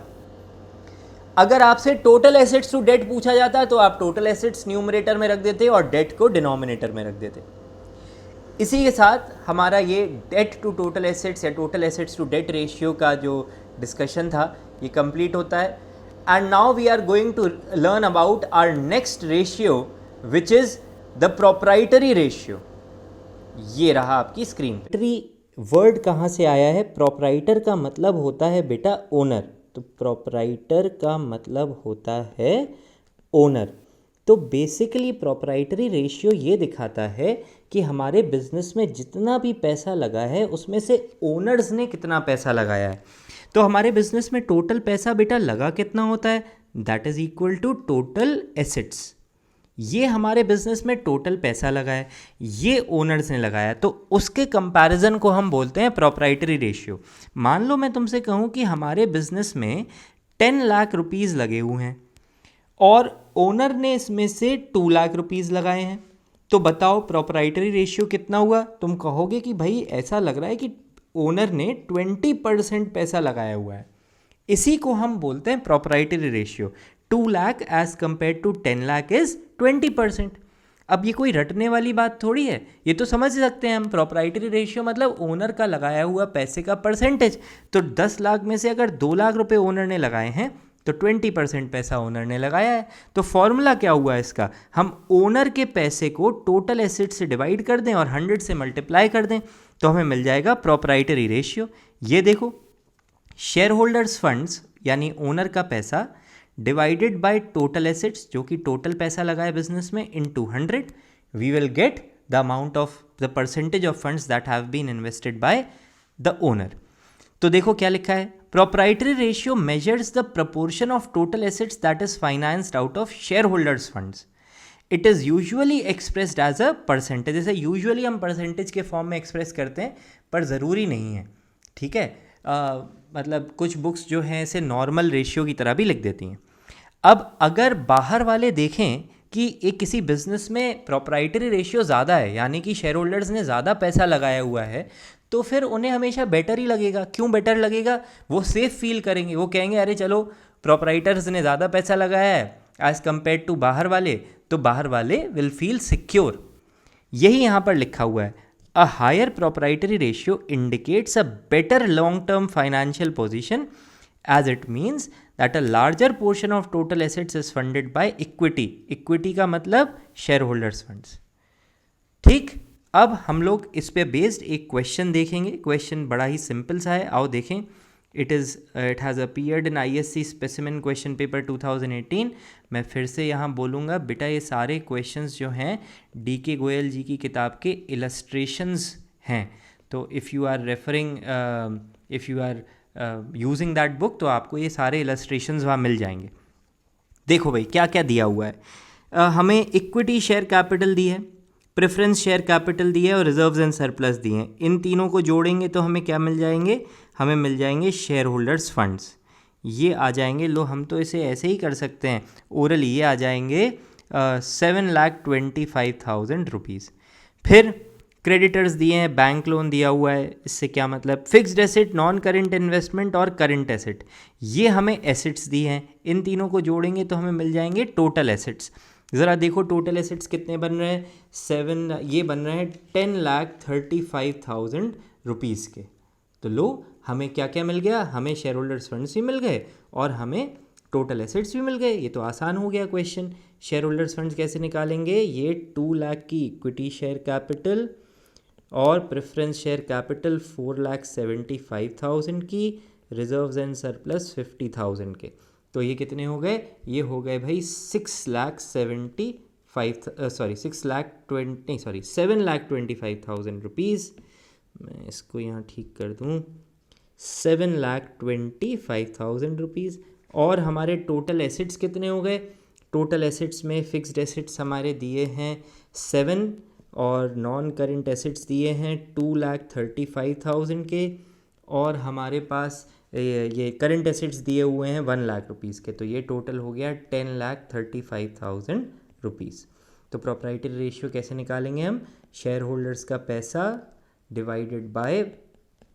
अगर आपसे टोटल एसेट्स टू डेट पूछा जाता तो आप टोटल एसेट्स न्यूमरेटर में रख देते और डेट को डिनोमिनेटर में रख देते। इसी के साथ हमारा ये डेट टू टोटल एसेट्स या total assets to debt ratio का जो डिस्कशन था ये कंप्लीट होता है। And now we are going to learn about our next ratio which is the proprietary ratio. ये रहा आपकी स्क्रीन पे। वर्ड कहाँ से आया है, प्रोप्राइटर का मतलब होता है बेटा ओनर, तो प्रोप्राइटर का मतलब होता है ओनर। तो बेसिकली प्रोप्राइटरी रेशियो ये दिखाता है कि हमारे बिजनेस में जितना भी पैसा लगा है उसमें से ओनर्स ने कितना पैसा लगाया है। तो हमारे बिजनेस में टोटल पैसा बेटा लगा कितना होता है, that is equal to total assets. ये हमारे बिजनेस में टोटल पैसा लगा है, ये ओनर्स ने लगाया, तो उसके कंपैरिजन को हम बोलते हैं प्रोप्राइटरी रेशियो। मान लो मैं तुमसे कहूँ कि हमारे बिजनेस में 10 लाख रुपीज़ लगे हुए हैं और ओनर ने इसमें से 2 लाख रुपीज़ लगाए हैं, तो बताओ प्रोप्राइटरी रेशियो कितना हुआ। तुम कहोगे कि भाई ऐसा लग रहा है कि ओनर ने 20% पैसा लगाया हुआ है। इसी को हम बोलते हैं proprietary ratio. 2 lakh as compare to 10 lakh is 20%। अब ये कोई रटने वाली बात थोड़ी है, ये तो समझ सकते हैं हम। प्रोप्राइटरी रेशियो मतलब ओनर का लगाया हुआ पैसे का परसेंटेज। तो 10 लाख में से अगर 2 लाख रुपए ओनर ने लगाए हैं तो 20% पैसा ओनर ने लगाया है। तो फॉर्मूला क्या हुआ इसका, हम ओनर के पैसे को टोटल एसेट से डिवाइड कर दें और 100 से मल्टीप्लाई कर दें तो हमें मिल जाएगा प्रोप्राइटरी रेशियो। ये देखो, शेयर होल्डर्स फंड्स यानी ओनर का पैसा डिवाइडेड बाय टोटल एसेट्स, जो कि टोटल पैसा लगा है बिजनेस में, into 100, we will get the amount of the percentage of funds that have been invested by the owner. तो देखो क्या लिखा है, proprietary ratio measures the proportion of total assets that is financed out of share holders funds. It is usually expressed as a percentage. जैसे usually हम percentage के form में express करते हैं, पर ज़रूरी नहीं है, ठीक है। मतलब कुछ बुक्स जो हैं इसे नॉर्मल रेशियो की तरह भी लिख देती हैं। अब अगर बाहर वाले देखें कि एक किसी बिजनेस में प्रोप्राइटरी रेशियो ज़्यादा है, यानी कि शेयर होल्डर्स ने ज़्यादा पैसा लगाया हुआ है, तो फिर उन्हें हमेशा बेटर ही लगेगा। क्यों बेटर लगेगा, वो सेफ फील करेंगे। वो कहेंगे अरे चलो प्रोप्राइटर्स ने ज़्यादा पैसा लगाया है एज़ कम्पेयर टू बाहर वाले, तो बाहर वाले विल फील सिक्योर। यही यहाँ पर लिखा हुआ है, a higher proprietary ratio indicates a better long term financial position as it means that a larger portion of total assets is funded by equity। Equity का मतलब शेयर होल्डर्स फंड्स। ठीक, अब हम लोग इस पे बेस्ड एक क्वेश्चन देखेंगे। क्वेश्चन बड़ा ही सिंपल सा है, आओ देखें। It has appeared in ISC specimen question paper 2018। मैं फिर से यहाँ बोलूँगा बेटा, ये सारे क्वेश्चंस जो हैं DK गोयल जी की किताब के इलस्ट्रेशंस हैं। तो if you are referring, if you are using that book, तो आपको ये सारे इलस्ट्रेशंस वहाँ मिल जाएंगे। देखो भाई क्या क्या दिया हुआ है। हमें इक्विटी शेयर कैपिटल दी है, प्रेफरेंस शेयर कैपिटल दी है और रिजर्व्स एंड सरप्लस दिए हैं। इन तीनों को जोड़ेंगे तो हमें क्या मिल जाएंगे, हमें मिल जाएंगे शेयर होल्डर्स फंड्स। ये आ जाएंगे, लो हम तो इसे ऐसे ही कर सकते हैं ओरली, ये आ जाएंगे 7,25,000 रुपीज़। फिर क्रेडिटर्स दिए हैं, बैंक लोन दिया हुआ है। इससे क्या मतलब, fixed asset, non current investment और करेंट एसेट, ये हमें एसेट्स दिए हैं। इन तीनों को जोड़ेंगे तो हमें मिल जाएंगे टोटल एसेट्स। ज़रा देखो टोटल एसेट्स कितने बन रहे हैं, 7, ये बन रहे हैं 10,35,000 रुपीज़ के। तो लो हमें क्या क्या मिल गया, हमें शेयर होल्डर्स फंड्स भी मिल गए और हमें टोटल एसेट्स भी मिल गए। ये तो आसान हो गया क्वेश्चन। शेयर होल्डर्स फंड्स कैसे निकालेंगे, ये 2 लाख की इक्विटी शेयर कैपिटल और प्रेफरेंस शेयर कैपिटल 4,75,000 की, रिजर्व्स एंड सरप्लस 50,000 के। तो ये कितने हो गए, ये हो गए भाई 7,25,000 रुपीज़। मैं इसको यहाँ ठीक कर दूँ, 7,25,000 रुपीज़। और हमारे टोटल एसेट्स कितने हो गए, टोटल एसेट्स में फिक्स्ड एसेट्स हमारे दिए हैं 7 और नॉन करेंट एसेट्स दिए हैं 2,35,000 के, और हमारे पास ये करंट एसेट्स दिए हुए हैं 1 लाख रुपीज़ के। तो ये टोटल हो गया 10,35,000 रुपीज़। तो प्रोप्राइटरी रेशियो कैसे निकालेंगे हम, शेयर होल्डर्स का पैसा डिवाइडेड बाय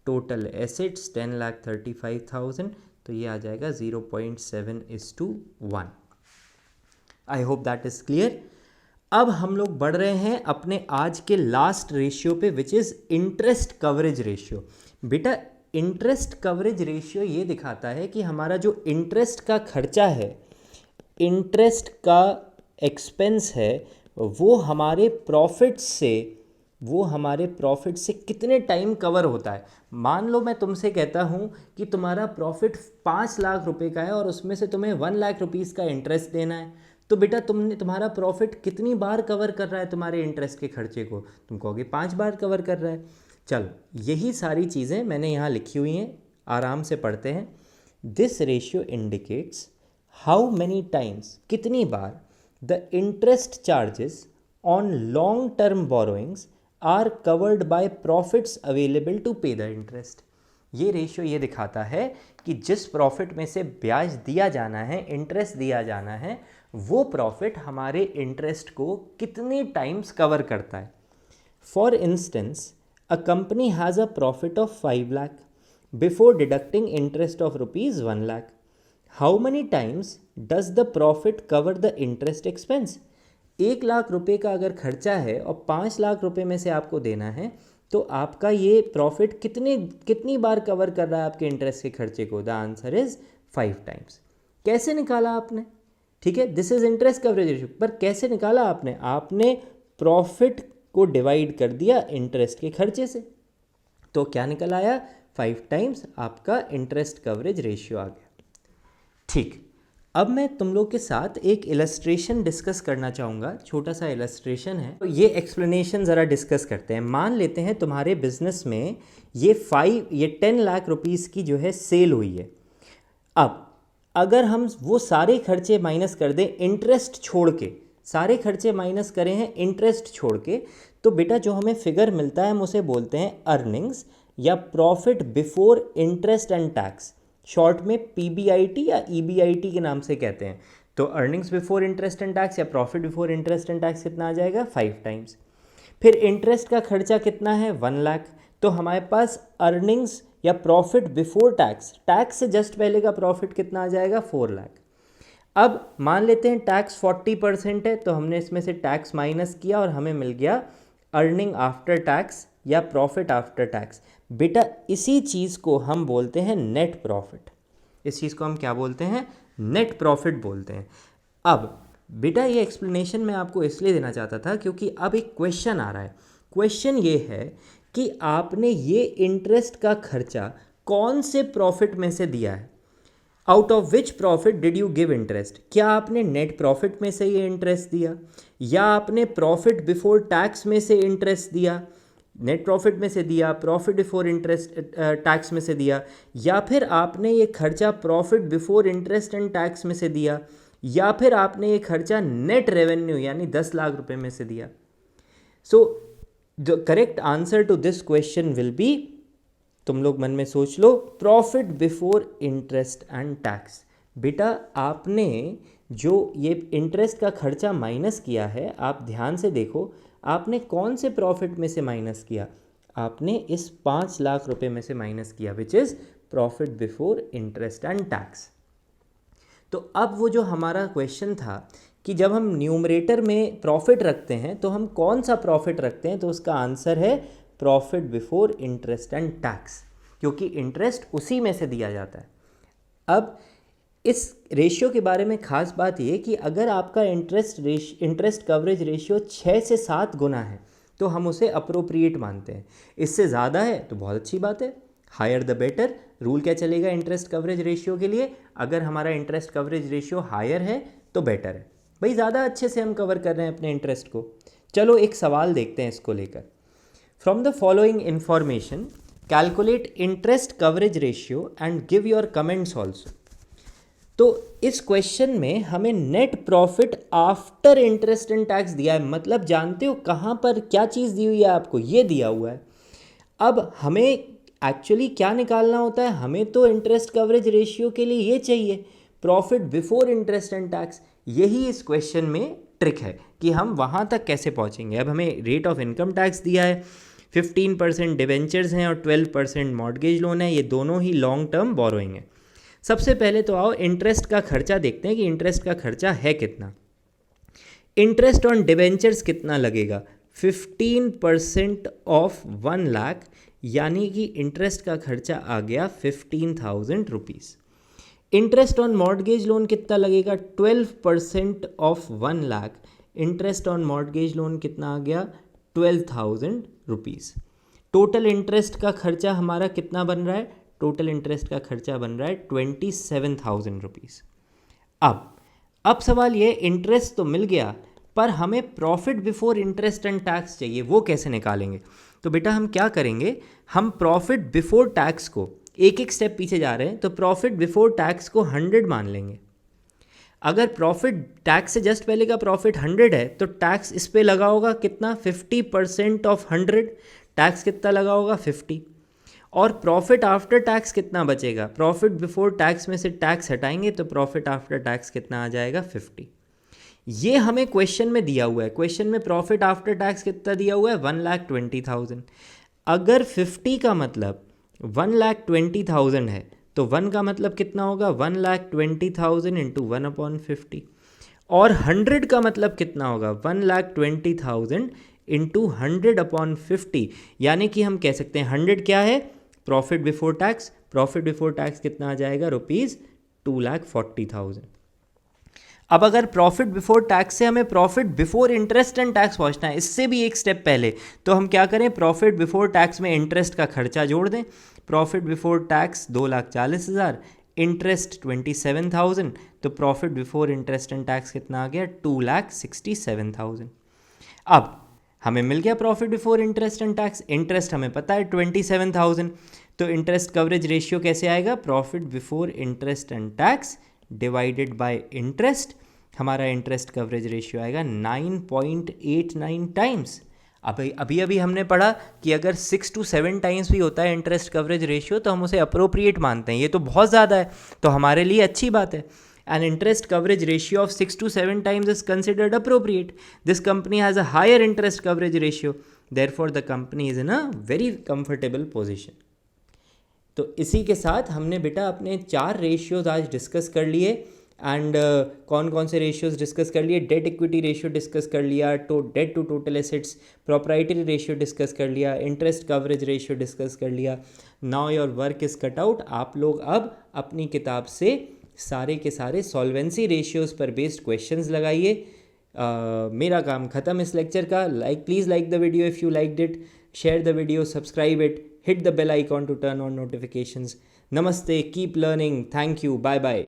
टोटल एसेट्स 10,35,000, तो ये आ जाएगा 0.7:1। I hope that is clear. अब हम लोग बढ़ रहे हैं अपने आज के लास्ट रेशियो पे, which is interest coverage ratio. बेटा इंटरेस्ट कवरेज रेशियो ये दिखाता है कि हमारा जो इंटरेस्ट का खर्चा है, इंटरेस्ट का एक्सपेंस है, वो हमारे प्रॉफिट से कितने टाइम कवर होता है। मान लो मैं तुमसे कहता हूँ कि तुम्हारा प्रॉफिट 5 लाख रुपए का है और उसमें से तुम्हें 1 लाख रुपीज़ का इंटरेस्ट देना है, तो बेटा तुम्हारा प्रॉफिट कितनी बार कवर कर रहा है तुम्हारे इंटरेस्ट के खर्चे को? तुम कहोगे 5 बार कवर कर रहा है। चलो यही सारी चीज़ें मैंने यहाँ लिखी हुई हैं, आराम से पढ़ते हैं। This ratio indicates how many times, कितनी बार the interest charges on long term borrowings are covered by profits available to pay the interest. ये रेशियो ये दिखाता है कि जिस प्रॉफिट में से ब्याज दिया जाना है, इंटरेस्ट दिया जाना है, वो प्रॉफिट हमारे इंटरेस्ट को कितने टाइम्स कवर करता है। For instance, a company has a profit of 5 lakh before deducting interest of rupees 1 lakh. How many times does the profit cover the interest expense? 1 lakh रुपए का अगर खर्चा है और 5 लाख रुपए में से आपको देना है, तो आपका ये प्रॉफिट कितनी बार कवर कर रहा है आपके इंटरेस्ट के खर्चे को? The answer is 5 times. कैसे निकाला आपने? ठीक है, this is interest coverage ratio, पर कैसे निकाला आपने? आपने प्रॉफिट को डिवाइड कर दिया इंटरेस्ट के खर्चे से, तो क्या निकल आया? 5 टाइम्स आपका इंटरेस्ट कवरेज रेशियो आ गया। ठीक, अब मैं तुम लोग के साथ एक इलस्ट्रेशन डिस्कस करना चाहूँगा, छोटा सा इलस्ट्रेशन है, तो ये एक्सप्लेनेशन ज़रा डिस्कस करते हैं। मान लेते हैं तुम्हारे बिजनेस में ये 10 लाख रुपीज़ की जो है सेल हुई है। अब अगर हम वो सारे खर्चे माइनस कर दें इंटरेस्ट छोड़ के, सारे खर्चे माइनस करें हैं इंटरेस्ट छोड़ के, तो बेटा जो हमें फिगर मिलता है हम उसे बोलते हैं अर्निंग्स या profit before interest and tax, short में पीबीआईटी या ईबीआईटी के नाम से कहते हैं। तो earnings before interest and tax या profit before interest and tax कितना आ जाएगा? 5 टाइम्स। फिर इंटरेस्ट का खर्चा कितना है? 1 लाख। तो हमारे पास अर्निंग्स या प्रॉफिट बिफोर टैक्स, टैक्स से जस्ट पहले का प्रॉफिट कितना आ जाएगा? 4 लाख। अब मान लेते हैं टैक्स 40% है, तो हमने इसमें से टैक्स माइनस किया और हमें मिल गया अर्निंग आफ्टर टैक्स या प्रॉफिट आफ्टर टैक्स। बेटा इसी चीज़ को हम बोलते हैं नेट प्रॉफिट। इस चीज़ को हम क्या बोलते हैं? नेट प्रॉफिट बोलते हैं। अब बेटा ये एक्सप्लेनेशन मैं आपको इसलिए देना चाहता था क्योंकि अब एक क्वेश्चन आ रहा है। क्वेश्चन ये है कि आपने ये इंटरेस्ट का खर्चा कौन से प्रॉफिट में से दिया है? Out of which profit did you give interest? क्या आपने नेट प्रॉफिट में से ये इंटरेस्ट दिया, या आपने प्रॉफिट बिफोर टैक्स में से इंटरेस्ट दिया, नेट प्रॉफिट में से दिया, प्रॉफिट बिफोर इंटरेस्ट टैक्स में से दिया, या फिर आपने ये खर्चा profit before interest and tax में से दिया, या फिर आपने ये खर्चा नेट रेवेन्यू यानी 10 लाख रुपए में से दिया? So the correct answer to this question will be, तुम लोग मन में सोच लो, profit before interest and tax. बेटा आपने जो ये इंटरेस्ट का खर्चा माइनस किया है, आप ध्यान से देखो, आपने कौन से प्रॉफिट में से माइनस किया? आपने इस 5 लाख रुपए में से माइनस किया, which is profit before interest and tax. तो अब वो जो हमारा क्वेश्चन था कि जब हम न्यूमरेटर में प्रॉफिट रखते हैं तो हम कौन सा प्रॉफिट रखते हैं, तो उसका आंसर है profit before interest and tax, क्योंकि इंटरेस्ट उसी में से दिया जाता है। अब इस रेशियो के बारे में ख़ास बात ये कि अगर आपका इंटरेस्ट कवरेज रेशियो 6 से 7 गुना है तो हम उसे अप्रोप्रिएट मानते हैं। इससे ज़्यादा है तो बहुत अच्छी बात है, हायर द बेटर। रूल क्या चलेगा इंटरेस्ट कवरेज रेशियो के लिए? अगर हमारा इंटरेस्ट कवरेज रेशियो हायर है तो बेटर है, भाई ज़्यादा अच्छे से हम कवर कर रहे हैं अपने इंटरेस्ट को। चलो एक सवाल देखते हैं इसको लेकर। From the following information calculate interest coverage ratio and give your comments also. तो इस क्वेश्चन में हमें net profit after interest and tax दिया है, मतलब जानते हो कहाँ पर क्या चीज़ दी हुई है आपको? ये दिया हुआ है। अब हमें एक्चुअली क्या निकालना होता है? हमें तो इंटरेस्ट कवरेज रेशियो के लिए ये चाहिए, profit before interest and tax. यही इस क्वेश्चन में ट्रिक है कि हम वहाँ तक कैसे पहुँचेंगे। अब हमें रेट ऑफ इनकम टैक्स दिया है, 15% डिवेंचर्स हैं और 12% मॉर्गेज लोन है, ये दोनों ही लॉन्ग टर्म बोरोइंग है। सबसे पहले तो आओ इंटरेस्ट का खर्चा देखते हैं कि इंटरेस्ट का खर्चा है कितना। इंटरेस्ट ऑन डिवेंचर्स कितना लगेगा? 15% ऑफ 1 लाख, यानी कि इंटरेस्ट का खर्चा आ गया 15,000 rupees. Interest on mortgage loan कितना लगेगा? 12% of 1 lakh, interest on mortgage loan कितना आ गया? 12,000 रुपीज़। टोटल इंटरेस्ट का खर्चा हमारा कितना बन रहा है? टोटल इंटरेस्ट का खर्चा बन रहा है 27,000 रुपीज़। अब अब सवाल ये, इंटरेस्ट तो मिल गया पर हमें profit before interest and tax चाहिए, वो कैसे निकालेंगे? तो बेटा हम क्या करेंगे, हम प्रॉफिट बिफोर टैक्स को एक एक स्टेप पीछे जा रहे हैं, तो प्रॉफिट बिफोर टैक्स को 100 मान लेंगे। अगर प्रॉफिट टैक्स से जस्ट पहले का प्रॉफिट 100 है तो टैक्स इस पे लगा होगा कितना, 50% ऑफ 100, टैक्स कितना लगा होगा 50। और प्रॉफिट आफ्टर टैक्स कितना बचेगा, प्रॉफिट बिफोर टैक्स में से टैक्स हटाएंगे तो प्रॉफिट आफ्टर टैक्स कितना आ जाएगा 50। ये हमें क्वेश्चन में दिया हुआ है, क्वेश्चन में प्रॉफिट आफ्टर टैक्स कितना दिया हुआ है 1,20,000। अगर 50 का मतलब 1,20,000 है तो 1 का मतलब कितना होगा 1,20,000 इंटू 1/50, और 100 का मतलब कितना होगा 1,20,000 इंटू 100/50। यानी कि हम कह सकते हैं 100 क्या है, profit before tax, profit before tax कितना आ जाएगा ₹2,40,000। अब अगर प्रॉफिट बिफोर टैक्स से हमें profit before interest and tax पहुंचना है, इससे भी एक स्टेप पहले, तो हम क्या करें, प्रॉफिट बिफोर टैक्स में इंटरेस्ट का खर्चा जोड़ दें। प्रॉफिट बिफोर टैक्स 2,40,000, इंटरेस्ट 27,000, तो profit before interest and tax कितना आ गया 2,67,000। अब हमें मिल गया profit before interest and tax, interest हमें पता है 27,000, तो इंटरेस्ट कवरेज रेशियो कैसे आएगा, profit before interest and tax divided by interest. हमारा इंटरेस्ट कवरेज रेशियो आएगा 9.89 टाइम्स। अभी हमने पढ़ा कि अगर 6 to 7 टाइम्स भी होता है इंटरेस्ट कवरेज रेशियो तो हम उसे अप्रोप्रिएट मानते हैं, ये तो बहुत ज़्यादा है, तो हमारे लिए अच्छी बात है। An interest coverage ratio of 6 to 7 times is considered appropriate. This company has a higher interest coverage ratio. Therefore, the company is in a very comfortable position. तो इसी के साथ हमने बेटा अपने 4 रेशियोज आज डिस्कस कर लिए। एंड कौन कौन से रेशियोज डिस्कस कर लिए, डेट इक्विटी रेशियो डिस्कस कर लिया, debt to total assets, proprietary ratio discuss कर लिया, इंटरेस्ट कवरेज रेशियो डिस्कस कर लिया। Now your work is cut out. आप लोग अब अपनी किताब से सारे के सारे सॉल्वेंसी रेशियोज पर बेस्ड क्वेश्चंस लगाइए। मेरा काम ख़त्म इस लेक्चर का। Please like the video if you liked it, share the video, subscribe it, hit the bell icon to turn on notifications. Namaste, keep learning. Thank you. Bye bye.